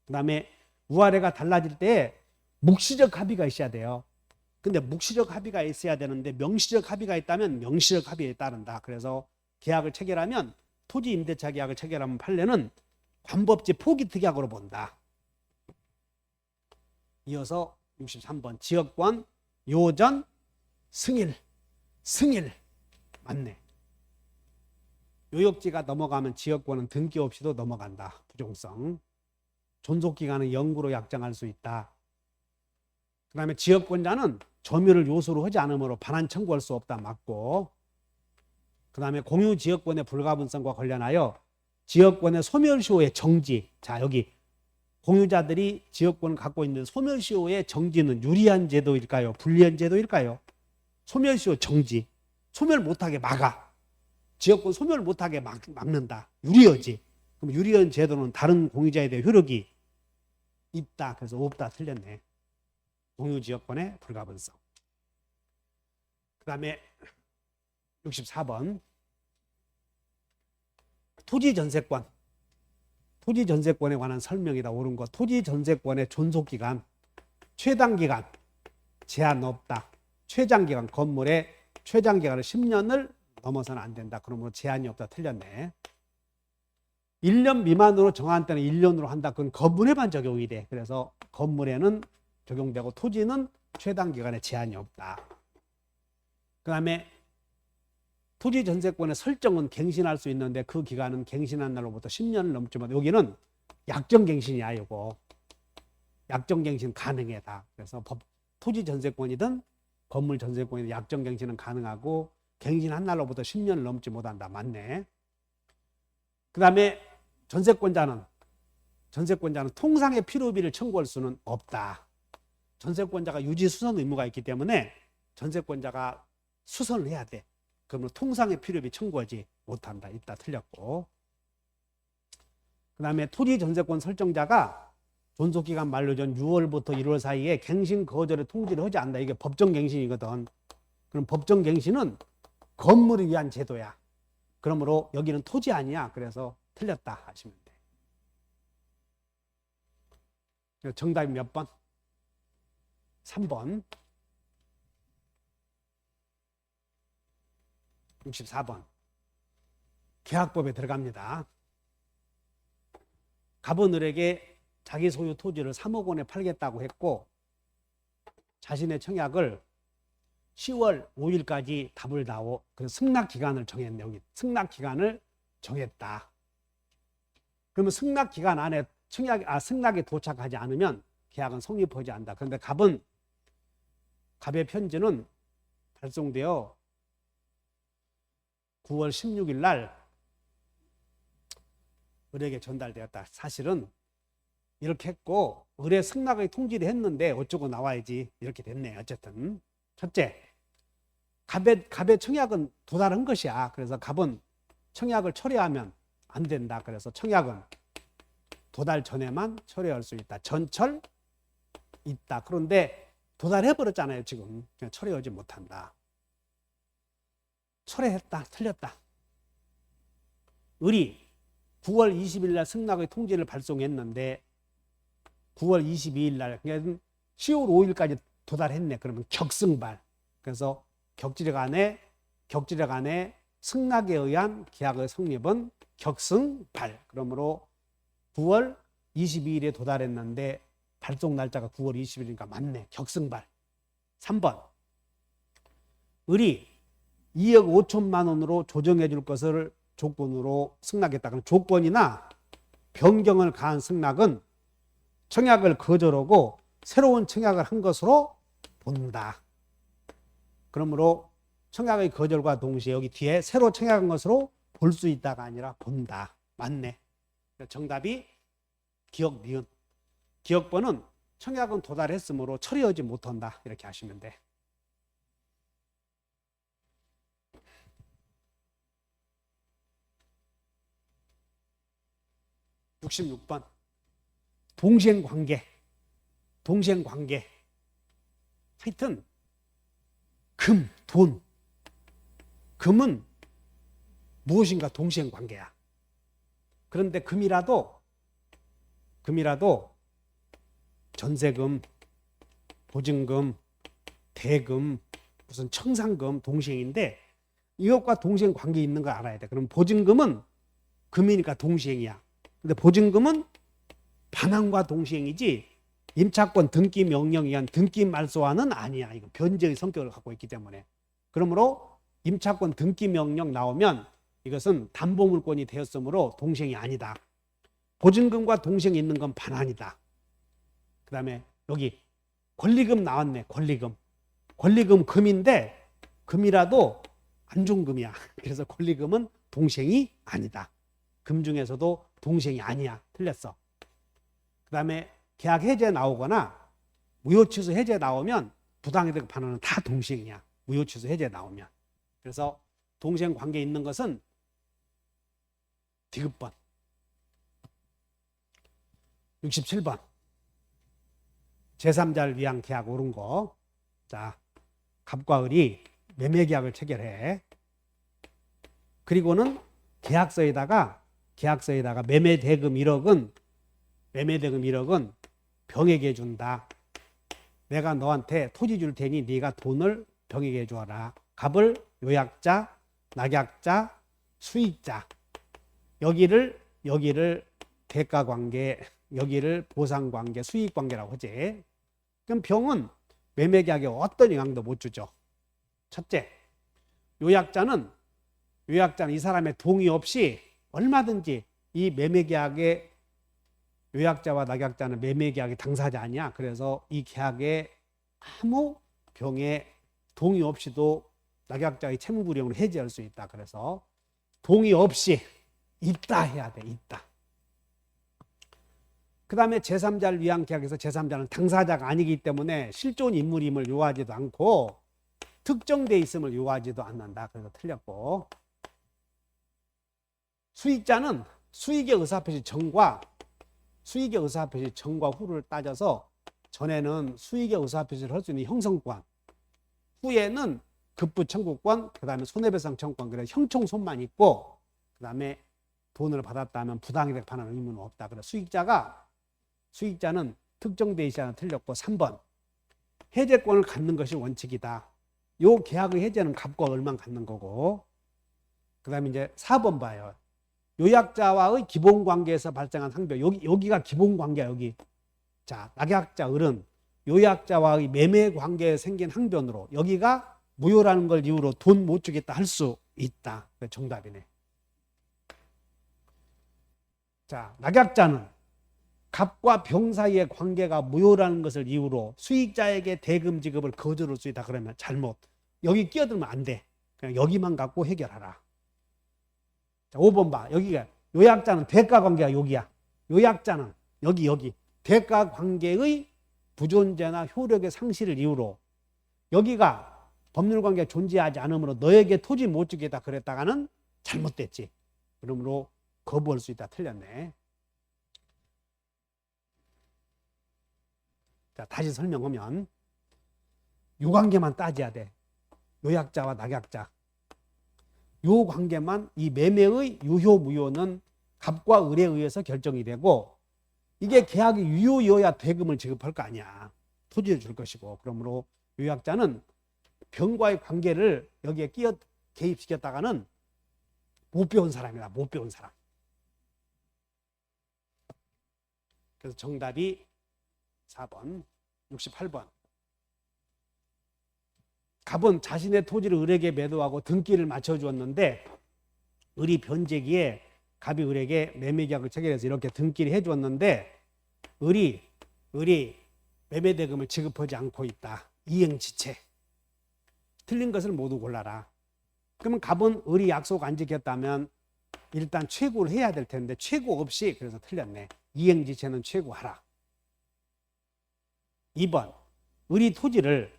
그 다음에 우아래가 달라질 때 묵시적 합의가 있어야 돼요. 근데 묵시적 합의가 있어야 되는데 명시적 합의가 있다면 명시적 합의에 따른다. 그래서 계약을 체결하면 토지 임대차 계약을 체결하면 판례는 관법지 포기 특약으로 본다. 이어서 63번 지역권 요전 승일 맞네. 요역지가 넘어가면 지역권은 등기 없이도 넘어간다. 부종성. 존속기간은 영구로 약정할 수 있다. 그 다음에 지역권자는 점유를 요소로 하지 않으므로 반환 청구할 수 없다. 맞고. 그 다음에 공유지역권의 불가분성과 관련하여 지역권의 소멸시효의 정지. 자, 여기 공유자들이 지역권을 갖고 있는 소멸시효의 정지는 유리한 제도일까요? 불리한 제도일까요? 소멸시효 정지. 소멸 못하게 막아. 지역권 소멸 못하게 막는다. 유리하지. 그럼 유리한 제도는 다른 공유자에 대해 효력이 있다. 그래서 없다. 틀렸네. 공유지역권의 불가분성. 그 다음에 64번 토지전세권. 토지전세권에 관한 설명이다. 옳은 거. 토지전세권의 존속기간, 최단기간 제한 없다. 최장기간, 건물의 최장기간을 10년을 넘어서는 안 된다. 그러므로 제한이 없다. 틀렸네. 1년 미만으로 정한 때는 1년으로 한다. 그건 건물에만 적용이 돼. 그래서 건물에는 적용되고 토지는 최단기간에 제한이 없다. 그 다음에 토지전세권의 설정은 갱신할 수 있는데 그 기간은 갱신한 날로부터 10년을 넘지만 여기는 약정갱신이야. 이거 약정갱신 가능하다. 그래서 토지전세권이든 건물전세권이든 약정갱신은 가능하고 갱신한 날로부터 10년을 넘지 못한다. 맞네. 그 다음에 전세권자는 통상의 필요비를 청구할 수는 없다. 전세권자가 유지수선 의무가 있기 때문에 전세권자가 수선을 해야 돼. 그러면 통상의 필요비 청구하지 못한다. 있다. 틀렸고. 그 다음에 토지전세권 설정자가 존속기간 만료 전 6월부터 1월 사이에 갱신 거절의 통지를 하지 않는다. 이게 법정갱신이거든. 그럼 법정갱신은 건물을 위한 제도야. 그러므로 여기는 토지 아니야. 그래서 틀렸다 하시면 돼. 정답이 몇 번? 3번. 64번. 계약법에 들어갑니다. 갑은 을에게 자기 소유 토지를 3억 원에 팔겠다고 했고 자신의 청약을 10월 5일까지 답을 다오. 그래서 승낙 기간을 정했네. 여기 승낙 기간을 정했다. 그러면 승낙 기간 안에 승낙에 도착하지 않으면 계약은 성립하지 않는다. 그런데 갑의 편지는 발송되어 9월 16일 날 을에게 전달되었다. 사실은 이렇게 했고 을의 승낙의 통지를 했는데 어쩌고 나와야지 이렇게 됐네. 어쨌든 첫째, 갑의 청약은 도달한 것이야. 그래서 갑은 청약을 처리하면 안 된다. 그래서 청약은 도달 전에만 처리할 수 있다. 전철 있다. 그런데 도달해버렸잖아요. 지금 그냥 처리하지 못한다. 철회했다. 틀렸다. 을이 9월 20일 날 승낙의 통지를 발송했는데 9월 22일 날 그러니까 10월 5일까지 도달했네. 그러면 격승발. 그래서 격지력 안에 승낙에 의한 계약의 성립은 격승발. 그러므로 9월 22일에 도달했는데 발송 날짜가 9월 20일이니까 맞네. 격승발. 3번. 을이 2억 5천만 원으로 조정해 줄 것을 조건으로 승낙했다. 그럼 조건이나 변경을 가한 승낙은 청약을 거절하고 새로운 청약을 한 것으로 본다. 그러므로 청약의 거절과 동시에 여기 뒤에 새로 청약한 것으로 볼 수 있다가 아니라 본다. 맞네. 정답이 기억, 니은. 기억번은 청약은 도달했으므로 처리하지 못한다. 이렇게 하시면 돼. 66번. 동시행관계. 하여튼 돈. 금은 무엇인가 동시행관계야. 그런데 금이라도 전세금, 보증금, 대금, 무슨 청산금 동시행인데 이것과 동시행관계 있는 걸 알아야 돼. 그럼 보증금은 금이니까 동시행이야. 근데 보증금은 반환과 동시행이지 임차권 등기 명령에 의한 등기 말소와는 아니야. 이거 변제의 성격을 갖고 있기 때문에. 그러므로 임차권 등기 명령 나오면 이것은 담보물권이 되었으므로 동시행이 아니다. 보증금과 동시행이 있는 건 반환이다. 그 다음에 여기 권리금 나왔네. 권리금 금인데 금이라도 안 좋은 금이야. 그래서 권리금은 동시행이 아니다. 금 중에서도 동시행이 아니야. 틀렸어. 그 다음에 계약 해제 나오거나 무효취소 해제 나오면 부당이득 반환은 다 동시행이야. 무효취소 해제 나오면. 그래서 동시행 관계 있는 것은 디귿번. 67번. 제3자를 위한 계약 옳은 거. 자, 갑과 을이 매매 계약을 체결해. 그리고는 계약서에다가 매매 대금 1억은 병에게 준다. 내가 너한테 토지 줄 테니 네가 돈을 병에게 주어라. 갑을 요약자, 낙약자, 수익자. 여기를 대가관계, 여기를 보상관계, 수익관계라고 하지. 그럼 병은 매매계약에 어떤 영향도 못 주죠. 첫째, 요약자는 이 사람의 동의 없이 얼마든지 이 매매계약에 요약자와 낙약자는 매매계약의 당사자 아니야. 그래서 이 계약에 아무 병에 동의 없이도 낙약자의 채무불이행으로 해지할 수 있다. 그래서 동의 없이 있다 해야 돼. 있다. 그 다음에 제3자를 위한 계약에서 제3자는 당사자가 아니기 때문에 실존 인물임을 요하지도 않고 특정돼 있음을 요하지도 않는다. 그래서 틀렸고, 수익자는 수익의 의사표시 전과 후를 따져서 전에는 수익의 의사표시를 할 수 있는 형성권, 후에는 급부 청구권, 그 다음에 손해배상 청구권, 그래서 형총손만 있고, 그 다음에 돈을 받았다면 부당이득 반환 의무는 없다. 그래서 수익자는 특정돼 있지 않아 틀렸고, 3번 해제권을 갖는 것이 원칙이다. 요 계약의 해제는 갑과 을만 갖는 거고, 그 다음에 이제 4번 봐요. 요약자와의 기본관계에서 발생한 상별. 여기가 기본관계야. 여기. 자, 낙약자 을은 요약자와의 매매관계에 생긴 항변으로 여기가 무효라는 걸 이유로 돈 못 주겠다 할 수 있다. 정답이네. 자, 낙약자는 갑과 병 사이의 관계가 무효라는 것을 이유로 수익자에게 대금 지급을 거절할 수 있다. 그러면 잘못. 여기 끼어들면 안 돼. 그냥 여기만 갖고 해결하라. 자, 5번 봐. 여기가 요약자는 대가 관계가 여기야. 요약자는 여기 대가 관계의 부존재나 효력의 상실을 이유로 여기가 법률 관계가 존재하지 않으므로 너에게 토지 못 주겠다 그랬다가는 잘못됐지. 그러므로 거부할 수 있다. 틀렸네. 자, 다시 설명하면 요 관계만 따져야 돼. 요약자와 낙약자. 요 관계만 이 매매의 유효 무효는 갑과 을에 의해서 결정이 되고 이게 계약이 유효여야 대금을 지급할 거 아니야. 토지를 줄 것이고. 그러므로 요약자는 병과의 관계를 여기에 개입시켰다가는 못 배운 사람이다. 못 배운 사람. 그래서 정답이 4번, 68번. 갑은 자신의 토지를 을에게 매도하고 등기를 맞춰주었는데 을이 변제기에 갑이 을에게 매매계약을 체결해서 이렇게 등기를 해주었는데 을이 매매대금을 지급하지 않고 있다. 이행지체. 틀린 것을 모두 골라라. 그러면 갑은 을이 약속 안 지켰다면 일단 최고를 해야 될 텐데 최고 없이 그래서 틀렸네. 이행지체는 최고하라. 2번. 을이 토지를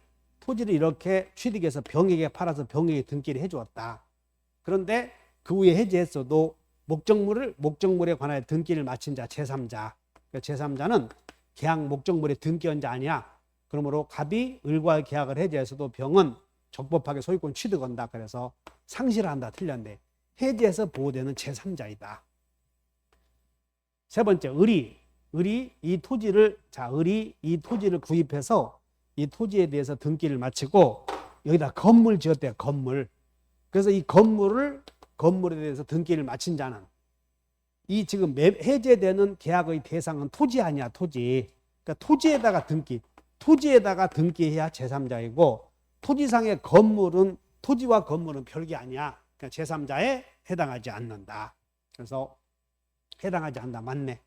이렇게 취득해서 병에게 팔아서 병에게 등기를 해주었다. 그런데 그 후에 해지했어도 목적물에 관하여 등기를 마친 자 제3자. 그러니까 제3자는 계약 목적물에 등기한 자 아니야. 그러므로 갑이 을과의 계약을 해지해서도 병은 적법하게 소유권 취득한다. 그래서 상실한다. 틀렸네. 해지해서 보호되는 제3자이다. 세 번째, 을이 이 토지를 구입해서 이 토지에 대해서 등기를 마치고 여기다 건물 지었대요. 건물. 그래서 이 건물에 대해서 등기를 마친 자는 이 지금 해제되는 계약의 대상은 토지 아니야. 토지. 그러니까 토지에다가 등기해야 제3자이고 토지상의 토지와 건물은 별개 아니야. 그러니까 제3자에 해당하지 않는다. 그래서 해당하지 않는다. 맞네.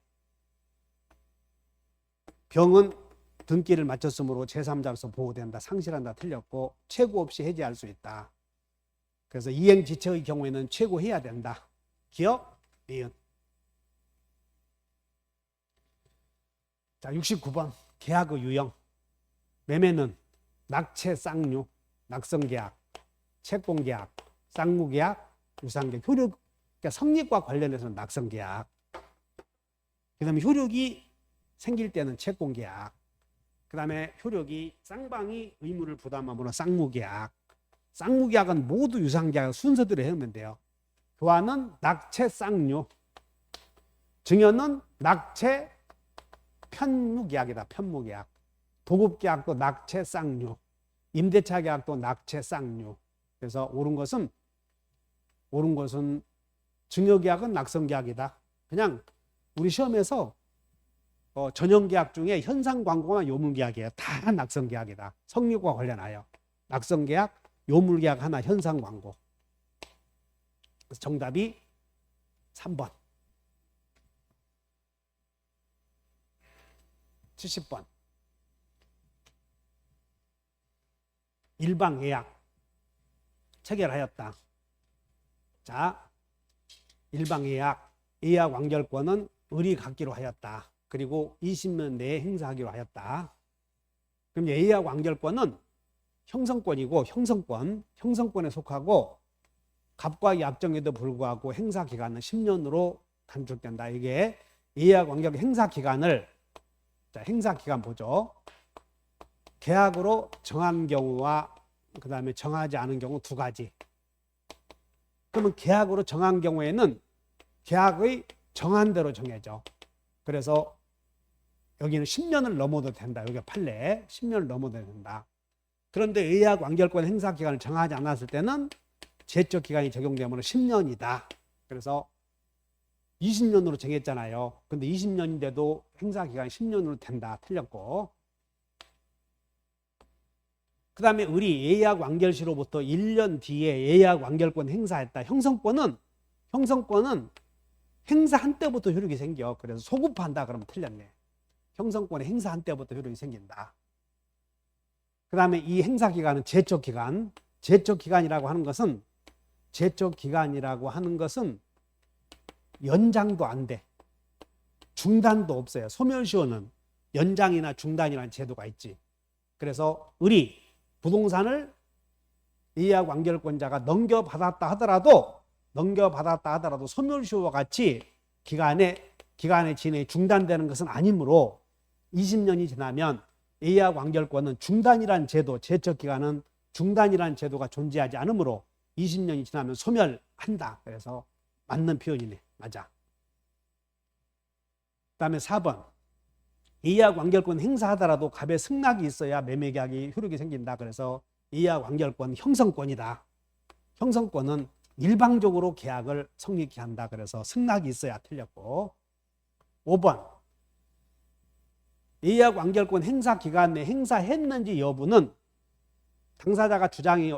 병은 등기를 마쳤으므로 제3자로서 보호된다. 상실한다. 틀렸고 최고 없이 해지할 수 있다. 그래서 이행지체의 경우에는 최고해야 된다. 기억? 니은. 자, 69번 계약의 유형. 매매는 낙채, 쌍류, 낙성계약, 채권계약, 쌍무계약, 유상계약, 효력, 그러니까 성립과 관련해서는 낙성계약. 그 다음에 효력이 생길 때는 채권계약. 그 다음에 효력이 쌍방이 의무를 부담함으로 쌍무계약. 쌍무계약은 모두 유상계약 순서대로 해오면 돼요. 교환은 낙채, 쌍류. 증여는 낙채, 편무계약이다. 편무계약. 도급계약도 낙채, 쌍류. 임대차 계약도 낙채, 쌍류. 그래서 옳은 것은 증여계약은 낙성계약이다. 그냥 우리 시험에서 전형계약 중에 현상광고나 요물계약이에요. 다 낙성계약이다. 성립과 관련하여. 낙성계약, 요물계약 하나, 현상광고. 그래서 정답이 3번. 70번. 일방예약 체결하였다. 자, 일방예약, 예약 완결권은 을이 갖기로 하였다. 그리고 20년 내에 행사하기로 하였다. 그럼 예약 완결권은 형성권이고 형성권에 속하고 갑과 약정에도 불구하고 행사 기간은 10년으로 단축된다. 이게 예약 완결 행사 기간을 자, 행사 기간 보죠. 계약으로 정한 경우와 그 다음에 정하지 않은 경우 두 가지. 그러면 계약으로 정한 경우에는 계약의 정한 대로 정해져. 그래서 여기는 10년을 넘어도 된다. 여기가 판례 10년을 넘어도 된다. 그런데 예약 완결권 행사 기간을 정하지 않았을 때는 제적 기간이 적용되면 10년이다. 그래서 20년으로 정했잖아요. 근데 20년인데도 행사 기간이 10년으로 된다. 틀렸고. 그 다음에 을이 예약 완결 시로부터 1년 뒤에 예약 완결권 행사했다. 형성권은 행사한 때부터 효력이 생겨. 그래서 소급한다 그러면 틀렸네. 형성권의 행사한 때부터 효력이 생긴다. 그 다음에 이 행사기간은 제척기간. 제척기간이라고 하는 것은 연장도 안 돼. 중단도 없어요. 소멸시효는 연장이나 중단이라는 제도가 있지. 그래서 부동산을 예약 완결권자가 넘겨받았다 하더라도 소멸시효와 같이 기간의 진행이 중단되는 것은 아니므로 20년이 지나면 예약 완결권은 중단이라는 제도, 제척기간은 중단이라는 제도가 존재하지 않으므로 20년이 지나면 소멸한다. 그래서 맞는 표현이네. 맞아. 그 다음에 4번. 예약 완결권 행사하더라도 갑의 승낙이 있어야 매매계약이 효력이 생긴다. 그래서 예약 완결권 형성권이다. 형성권은 일방적으로 계약을 성립케 한다. 그래서 승낙이 있어야 틀렸고. 5번. 예약 완결권 행사 기간 내 행사했는지 여부는 당사자가 주장이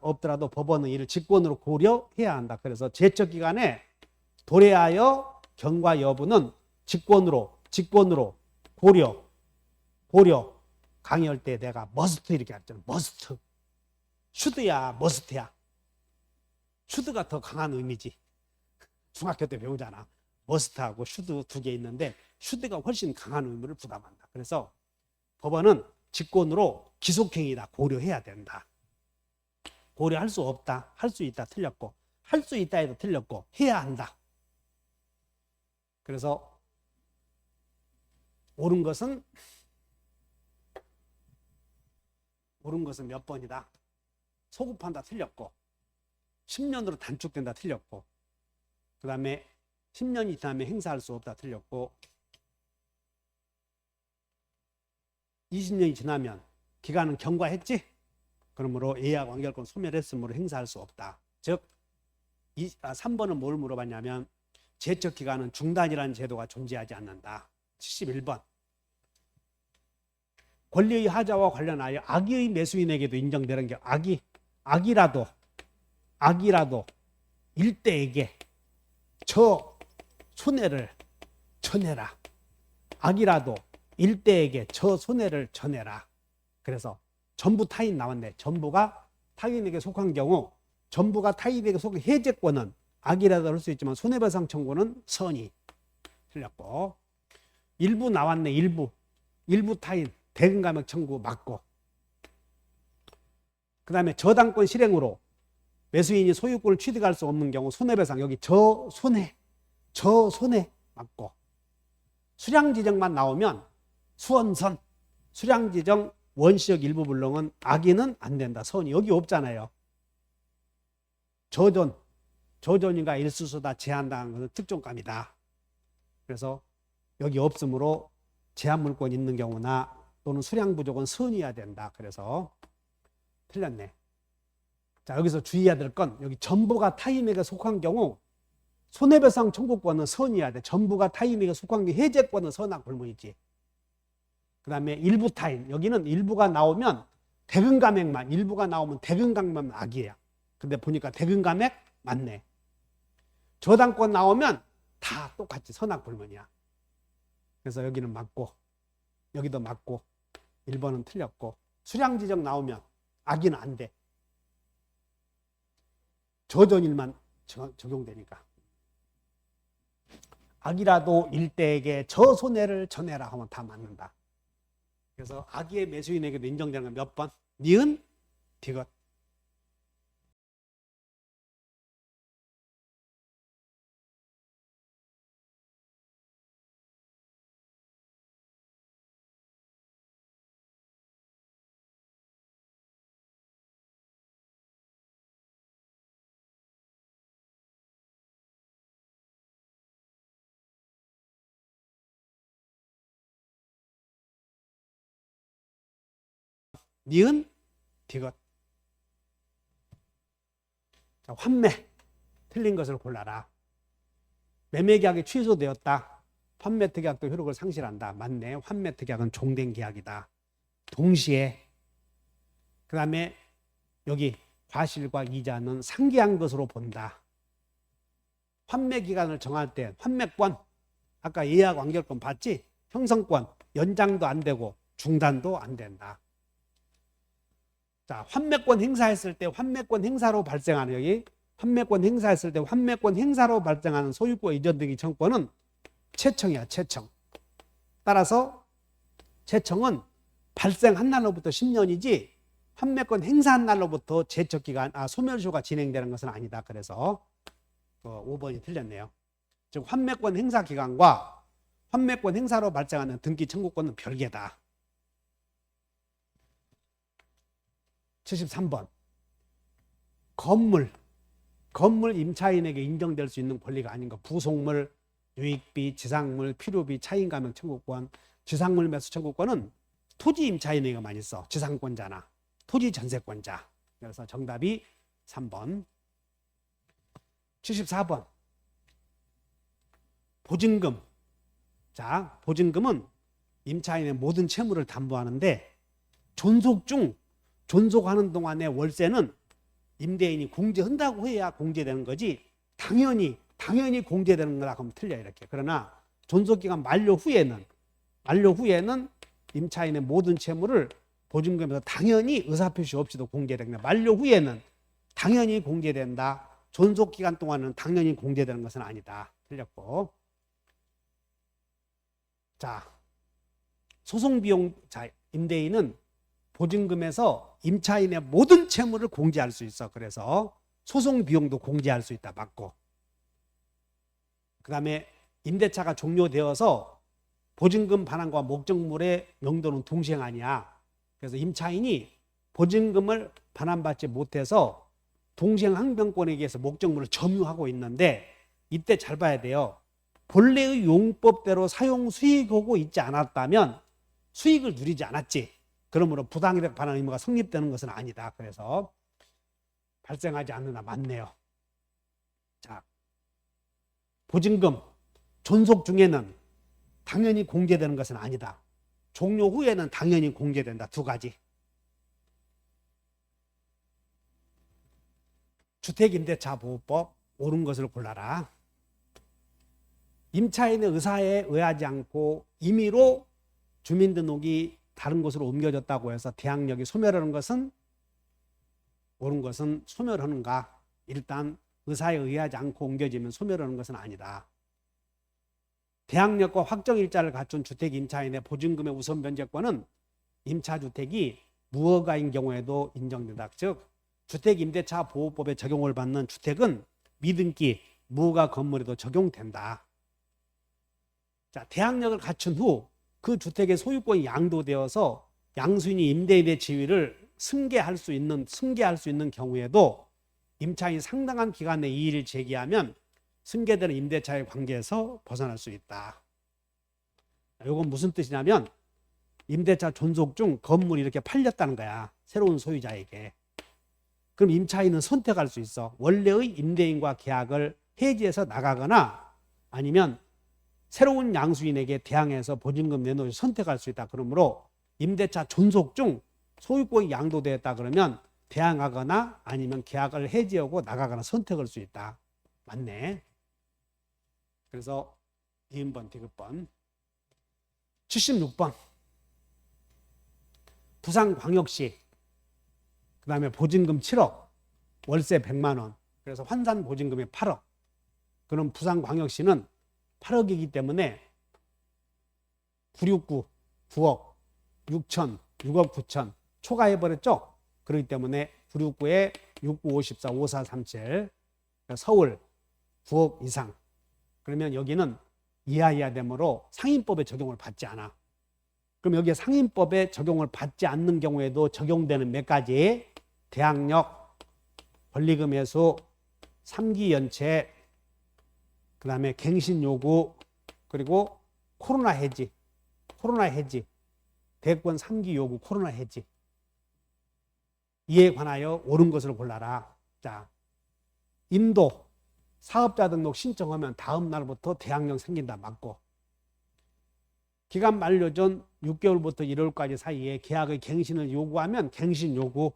없더라도 법원은 이를 직권으로 고려해야 한다. 그래서 제척 기간에 도래하여 경과 여부는 직권으로 고려 강의할 때 내가 머스트 이렇게 했잖아. 머스트. 슈드야 머스트야. 슈드가 더 강한 의미지. 중학교 때 배우잖아. 머스트하고 슈드 두 개 있는데 슈드가 훨씬 강한 의미를 부담한다. 그래서 법원은 직권으로 기속행위다. 고려해야 된다. 고려할 수 없다. 할 수 있다. 틀렸고. 할 수 있다 해도 틀렸고. 해야 한다. 그래서 옳은 것은 몇 번이다. 소급한다. 틀렸고. 10년으로 단축된다. 틀렸고. 그 다음에 10년이 지나면 행사할 수 없다. 틀렸고. 20년이 지나면 기간은 경과했지? 그러므로 예약 완결권 소멸했으므로 행사할 수 없다. 즉 3번은 뭘 물어봤냐면 제척 기간은 중단이라는 제도가 존재하지 않는다. 71번. 권리의 하자와 관련하여 악의의 매수인에게도 인정되는 게 악이라도 일대에게 저 손해를 전해라. 악이라도 일대에게 저 손해를 전해라. 그래서 전부 타인 나왔네. 전부가 타인에게 속한 경우 전부가 타인에게 속한 해제권은 악이라도 할 수 있지만 손해배상 청구는 선이. 틀렸고. 일부 나왔네. 일부 타인 대금감액 청구 맞고. 그 다음에 저당권 실행으로 매수인이 소유권을 취득할 수 없는 경우 손해배상. 여기 저 손해 맞고. 수량지정만 나오면 수원선 수량지정 원시적 일부 불능은 악의는 안 된다. 선이 여기 없잖아요. 저존인가 일수수다 제한당한 것은 특종감이다. 그래서 여기 없으므로 제한물권 있는 경우나 또는 수량 부족은 선이어야 된다. 그래서 틀렸네. 자, 여기서 주의해야 될 건 여기 전부가 타인에게 속한 경우 손해배상 청구권은 선이어야 돼. 전부가 타인에게 속한 게 해제권은 선악 불문이지. 그 다음에 일부 타인. 여기는 일부가 나오면 대금감액만, 일부가 나오면 대금감액만 악이에요. 근데 보니까 대금감액 맞네. 저당권 나오면 다 똑같이 선악 불문이야. 그래서 여기는 맞고, 여기도 맞고, 1번은 틀렸고, 수량지정 나오면 악의는 안 돼. 저전일만 적용되니까. 악이라도 일대에게 저 손해를 전해라 하면 다 맞는다. 그래서 악의의 매수인에게도 인정되는 건 몇 번? 니은, 디귿. 니은, 디귿. 자, 환매. 틀린 것을 골라라. 매매계약이 취소되었다. 환매특약도 효력을 상실한다. 맞네. 환매특약은 종된 계약이다. 동시에 그 다음에 여기 과실과 이자는 상기한 것으로 본다. 환매 기간을 정할 때 환매권, 아까 예약 완결권 봤지? 형성권 연장도 안 되고 중단도 안 된다. 자, 환매권 행사했을 때 환매권 행사로 발생하는 여기 환매권 행사했을 때 환매권 행사로 발생하는 소유권 이전 등기 청구권은 채청이야, 채청. 따라서 채청은 발생한 날로부터 10년이지 환매권 행사한 날로부터 제척기간, 소멸시효가 진행되는 것은 아니다. 그래서 5번이 틀렸네요. 즉 환매권 행사 기간과 환매권 행사로 발생하는 등기 청구권은 별개다. 73번. 건물 임차인에게 인정될 수 있는 권리가 아닌 것. 부속물, 유익비, 지상물, 필요비, 차임감액 청구권. 지상물 매수 청구권은 토지 임차인에게만 있어. 지상권자나 토지 전세권자. 그래서 정답이 3번. 74번. 보증금. 자, 보증금은 임차인의 모든 채무를 담보하는데 존속하는 동안의 월세는 임대인이 공제한다고 해야 공제되는 거지 당연히 공제되는 거라 하면 틀려 이렇게. 그러나 존속기간 만료 후에는 임차인의 모든 채무를 보증금에서 당연히 의사표시 없이도 공제된다. 만료 후에는 당연히 공제된다. 존속기간 동안은 당연히 공제되는 것은 아니다. 틀렸고. 자, 소송비용. 자, 임대인은 보증금에서 임차인의 모든 채무를 공제할 수 있어. 그래서 소송비용도 공제할 수 있다. 맞고. 그 다음에 임대차가 종료되어서 보증금 반환과 목적물의 명도는 동시행 아니야. 그래서 임차인이 보증금을 반환받지 못해서 동시행 항변권에 의해서 목적물을 점유하고 있는데 이때 잘 봐야 돼요. 본래의 용법대로 사용 수익하고 있지 않았다면 수익을 누리지 않았지. 그러므로 부당이득 반환 의무가 성립되는 것은 아니다. 그래서 발생하지 않는다. 맞네요. 자, 보증금 존속 중에는 당연히 공제되는 것은 아니다. 종료 후에는 당연히 공제된다. 두 가지. 주택임대차보호법 옳은 것을 골라라. 임차인의 의사에 의하지 않고 임의로 주민등록이 다른 곳으로 옮겨졌다고 해서 대항력이 소멸하는 것은 옳은 것은 소멸하는가? 일단 의사에 의하지 않고 옮겨지면 소멸하는 것은 아니다. 대항력과 확정일자를 갖춘 주택임차인의 보증금의 우선 변제권은 임차주택이 무허가인 경우에도 인정된다. 즉 주택임대차보호법에 적용을 받는 주택은 미등기 무허가 건물에도 적용된다. 자, 대항력을 갖춘 후 그 주택의 소유권이 양도되어서 양수인이 임대인의 지위를 승계할 수 있는 경우에도 임차인이 상당한 기간 내 이의를 제기하면 승계되는 임대차의 관계에서 벗어날 수 있다. 이건 무슨 뜻이냐면 임대차 존속 중 건물이 이렇게 팔렸다는 거야. 새로운 소유자에게. 그럼 임차인은 선택할 수 있어. 원래의 임대인과 계약을 해지해서 나가거나 아니면 새로운 양수인에게 대항해서 보증금 내놓을 선택할 수 있다. 그러므로 임대차 존속 중 소유권이 양도되었다 그러면 대항하거나 아니면 계약을 해지하고 나가거나 선택할 수 있다. 맞네. 그래서 2번 디귿번. 76번. 부산광역시. 그 다음에 보증금 7억, 월세 100만 원. 그래서 환산 보증금이 8억. 그럼 부산광역시는 8억이기 때문에 969, 9억, 6천, 6억 9천 초과해버렸죠. 그렇기 때문에 969에 69, 54, 54, 37 서울 9억 이상. 그러면 여기는 이하이하 되므로 상인법에 적용을 받지 않아. 그럼 여기에 상인법에 적용을 받지 않는 경우에도 적용되는 몇 가지 대항력, 권리금 회수, 3기 연체, 그 다음에 갱신 요구, 그리고 코로나 해지, 대권 3기 요구, 코로나 해지. 이에 관하여 옳은 것을 골라라. 자, 인도 사업자 등록 신청하면 다음 날부터 대항력 생긴다. 맞고. 기간 만료 전 6개월부터 1월까지 사이에 계약의 갱신을 요구하면 갱신 요구,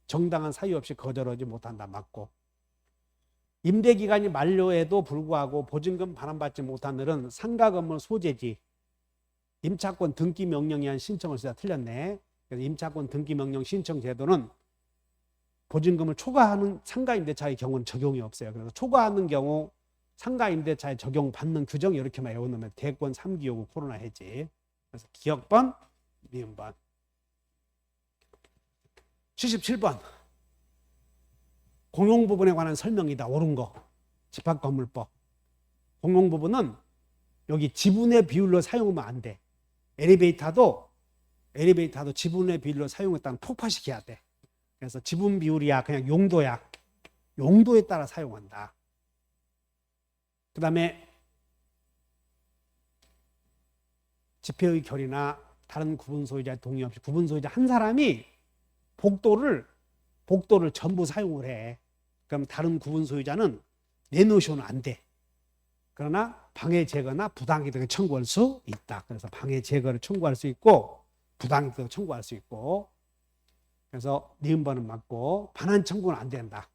정당한 사유 없이 거절하지 못한다. 맞고. 임대기간이 만료에도 불구하고 보증금 반환받지 못한 을은 상가건물 소재지 임차권 등기 명령에 의한 신청을 쓰다 틀렸네. 그래서 임차권 등기 명령 신청 제도는 보증금을 초과하는 상가임대차의 경우는 적용이 없어요. 그래서 초과하는 경우 상가임대차에 적용받는 규정 이렇게만 외워놓으면 대권 3기 요구 코로나 해지. 그래서 기억번, 니은번. 77번. 공용부분에 관한 설명이다. 옳은 거. 집합건물법. 공용부분은 여기 지분의 비율로 사용하면 안 돼. 엘리베이터도 지분의 비율로 사용했다는 폭파시켜야 돼. 그래서 지분 비율이야 그냥 용도야. 용도에 따라 사용한다. 그 다음에 집회의 결의나 다른 구분 소유자 동의 없이 구분 소유자 한 사람이 복도를 전부 사용을 해. 그럼 다른 구분 소유자는 내놓으셔는 안 돼. 그러나 방해 제거나 부당이득을 청구할 수 있다. 그래서 방해 제거를 청구할 수 있고 부당이득을 청구할 수 있고. 그래서 니은번은 맞고 반환 청구는 안 된다.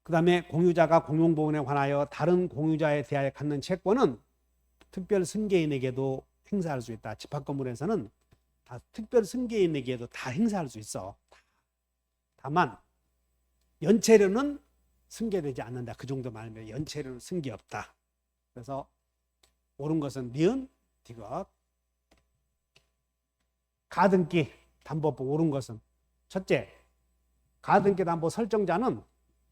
그 다음에 공유자가 공용부분에 관하여 다른 공유자에 대하여 갖는 채권은 특별 승계인에게도 행사할 수 있다. 집합건물에서는 다 특별 승계인에게도 다 행사할 수 있어. 다만 연체료는 승계되지 않는다. 그 정도 말하면 연체료는 승계 없다. 그래서 옳은 것은 니은, 디귿. 가등기 담보법 옳은 것은 첫째, 가등기 담보 설정자는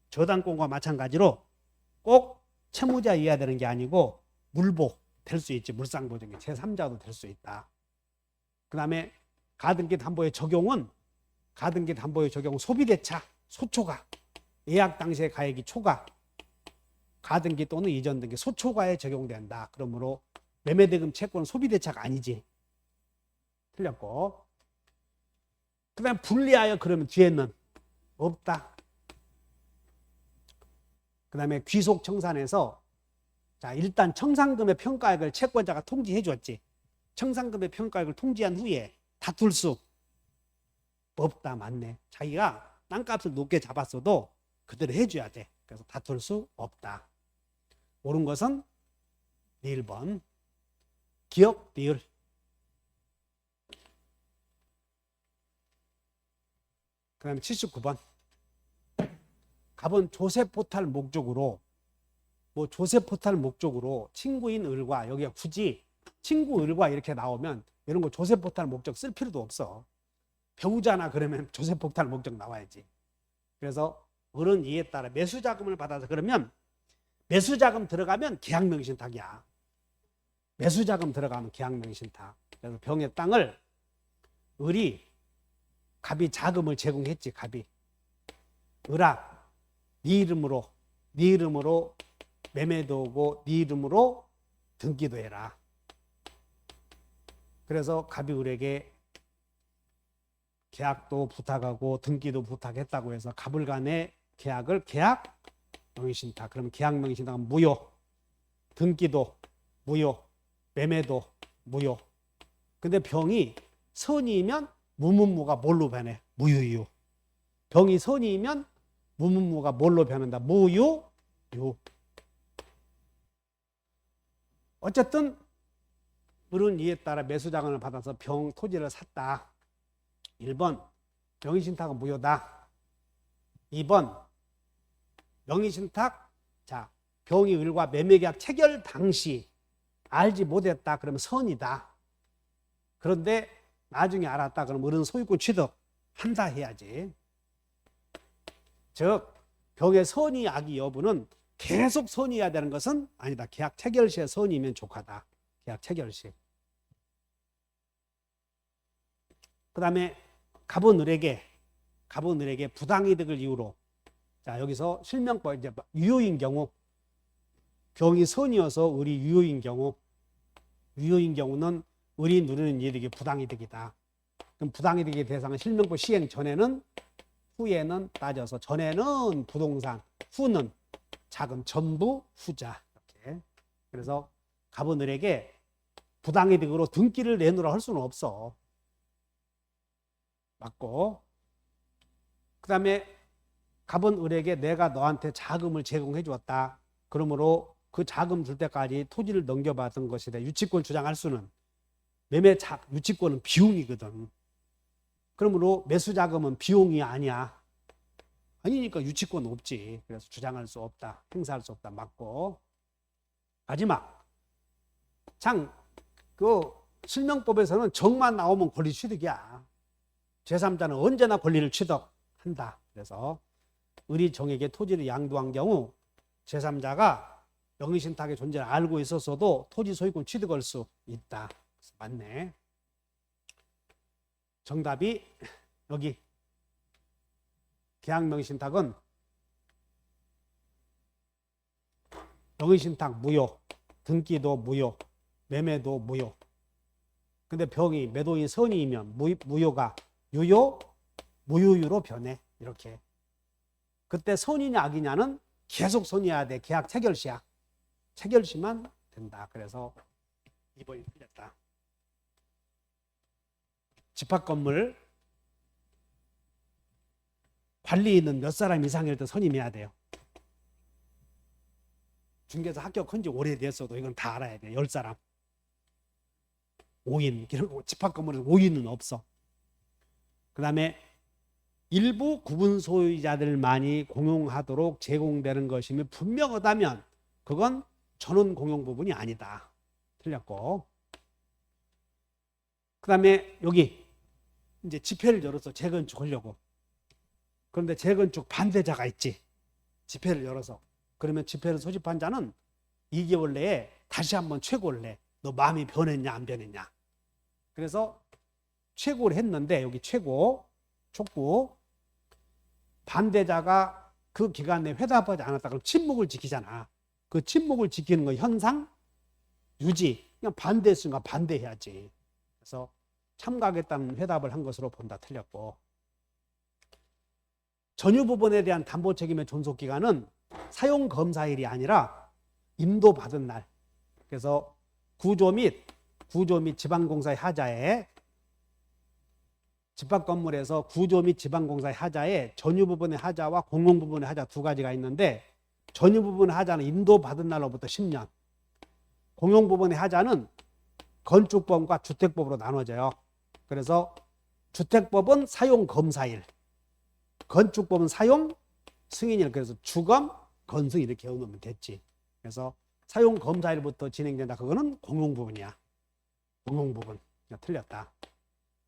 저당권과 마찬가지로 꼭 채무자 이해야 되는 게 아니고 물보 될 수 있지. 물상보증이 제3자도 될 수 있다. 그 다음에 가등기 담보의 적용은 소비대차, 소초과, 예약 당시의 가액이 초과, 가등기 또는 이전 등기 소초과에 적용된다. 그러므로 매매대금 채권은 소비대차가 아니지. 틀렸고. 그 다음에 분리하여 그러면 뒤에는 없다. 그 다음에 귀속청산에서 자 일단 청산금의 평가액을 채권자가 통지해 줬지. 청산금의 평가액을 통지한 후에 다툴 수 없다. 맞네. 자기가 땅값을 높게 잡았어도 그대로 해줘야 돼. 그래서 다툴 수 없다. 옳은 것은 1번. 기억, 리을. 그 다음에 79번. 갑은 조세포탈 목적으로 친구인 을과 여기가 굳이 친구 을과 이렇게 나오면 이런 거 조세포탈 목적 쓸 필요도 없어. 배우자나 그러면 조세포탈 목적 나와야지. 그래서 을은 이에 따라 매수자금을 받아서 그러면 매수자금 들어가면 계약명의신탁이야. 매수자금 들어가면 계약명의신탁. 그래서 병의 땅을 갑이 자금을 제공했지. 갑이 을아 네 이름으로 매매도 오고 네 이름으로 등기도 해라. 그래서 갑이 을에게 계약도 부탁하고 등기도 부탁했다고 해서 갑을 간의 계약을 계약 명의신탁. 그러면 계약 명의신탁은 무효, 등기도 무효, 매매도 무효. 근데 병이 선이면 무문무가 뭘로 변해? 무유유. 병이 선이면 무문무가 뭘로 변한다? 무유유. 어쨌든 을은 이에 따라 매수자금을 받아서 병 토지를 샀다. 1번 명의신탁은 무효다. 2번 명의신탁. 자, 병이 을과 매매계약 체결 당시 알지 못했다. 그러면 선이다. 그런데 나중에 알았다. 그러면 을은 소유권 취득한다 해야지. 즉 병의 선의 악의 여부는 계속 선의해야 되는 것은 아니다. 계약 체결 시에 선이면 족하다. 계약 체결 시. 그 다음에 갑은 을에게 부당이득을 이유로, 자 여기서 실명법 이제 유효인 경우, 병이 선이어서 을이 유효인 경우는 을이 누리는 이득이 부당이득이다. 그럼 부당이득의 대상은 실명법 시행 전에는, 후에는 따져서 전에는 부동산, 후는 자금, 전부 후자. 이렇게. 그래서 갑은 을에게 부당이득으로 등기를 내놓으라 할 수는 없어. 맞고. 그 다음에 갑은 을에게 내가 너한테 자금을 제공해 주었다. 그러므로 그 자금 줄 때까지 토지를 넘겨받은 것이다. 유치권 주장할 수는 유치권은 비용이거든. 그러므로 매수 자금은 비용이 아니야. 아니니까 유치권 없지. 그래서 주장할 수 없다. 행사할 수 없다. 맞고. 마지막. 그 실명법에서는 정만 나오면 권리 취득이야. 제3자는 언제나 권리를 취득한다. 그래서 을이 정에게 토지를 양도한 경우 제3자가 명의신탁의 존재를 알고 있었어도 토지 소유권 취득할 수 있다. 맞네. 정답이 여기. 계약명의신탁은 명의신탁 무효, 등기도 무효, 매매도 무효. 근데 병이 매도인 선의이면 무효가 유효, 무효유로 변해. 이렇게. 그때 선이냐 악이냐는 계속 선이어야 돼. 계약 체결시야. 체결시만 된다. 그래서 2번이 틀렸다. 집합건물 관리인은 몇 사람 이상일 때 선임해야 돼요. 중개사 합격한 지 오래됐어도 이건 다 알아야 돼. 10사람. 5인. 집합건물에서 5인은 없어. 그 다음에 일부 구분 소유자들만이 공용하도록 제공되는 것이면 분명하다면 그건 전원 공용 부분이 아니다. 틀렸고. 그 다음에 여기 이제 집회를 열어서 재건축하려고. 그런데 재건축 반대자가 있지. 집회를 열어서. 그러면 집회를 소집한 자는 2개월 내에 다시 한번 최고를 해. 너 마음이 변했냐 안 변했냐. 그래서 최고를 했는데 여기 최고, 촉구. 반대자가 그 기간 내에 회답하지 않았다. 그럼 침묵을 지키잖아. 그 침묵을 지키는 거 현상, 유지. 그냥 반대했으니까 반대해야지. 그래서 참가하겠다는 회답을 한 것으로 본다. 틀렸고. 전유 부분에 대한 담보 책임의 존속 기간은 사용 검사일이 아니라 인도받은 날. 그래서 구조 및 지방공사의 하자에 집합건물에서 구조 및 지방공사의 하자에 전유 부분의 하자와 공용 부분의 하자 두 가지가 있는데 전유 부분의 하자는 인도받은 날로부터 10년. 공용 부분의 하자는 건축법과 주택법으로 나눠져요. 그래서 주택법은 사용 검사일, 건축법은 사용 승인일. 그래서 주검, 건승 이렇게 외우면 됐지. 그래서 사용 검사일부터 진행된다. 그거는 공용 부분이야. 공용 부분. 틀렸다.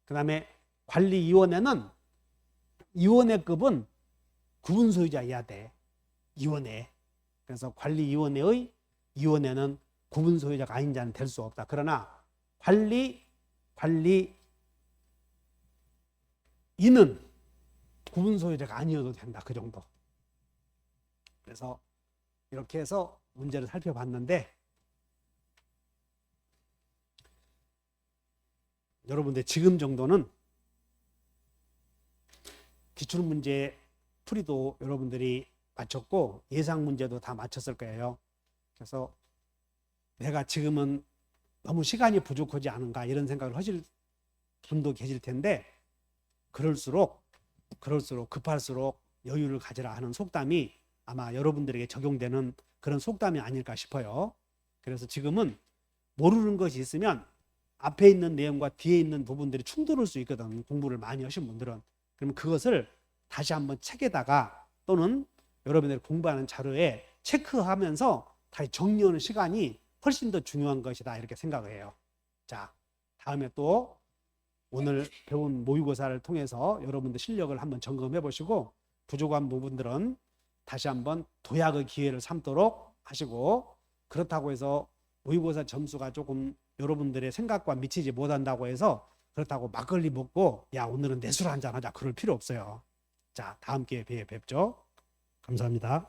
그 다음에 관리위원회는 위원회급은 구분 소유자여야 돼. 위원회. 그래서 관리위원회의 위원회는 구분 소유자가 아닌 자는 될 수 없다. 그러나 관리인은 구분 소유자가 아니어도 된다. 그 정도. 그래서 이렇게 해서 문제를 살펴봤는데 여러분들 지금 정도는 기출문제 풀이도 여러분들이 맞췄고 예상 문제도 다 맞췄을 거예요. 그래서 내가 지금은 너무 시간이 부족하지 않은가 이런 생각을 하실 분도 계실 텐데 그럴수록 급할수록 여유를 가지라 하는 속담이 아마 여러분들에게 적용되는 그런 속담이 아닐까 싶어요. 그래서 지금은 모르는 것이 있으면 앞에 있는 내용과 뒤에 있는 부분들이 충돌할 수 있거든. 공부를 많이 하신 분들은. 그러면 그것을 다시 한번 책에다가 또는 여러분들이 공부하는 자료에 체크하면서 다시 정리하는 시간이 훨씬 더 중요한 것이다. 이렇게 생각을 해요. 자, 다음에 또 오늘 배운 모의고사를 통해서 여러분들 실력을 한번 점검해 보시고 부족한 부분들은 다시 한번 도약의 기회를 삼도록 하시고 그렇다고 해서 모의고사 점수가 조금 여러분들의 생각과 미치지 못한다고 해서 그렇다고 막걸리 먹고 야 오늘은 내술 한잔 하자 그럴 필요 없어요. 자, 다음 기회에 뵙죠. 감사합니다.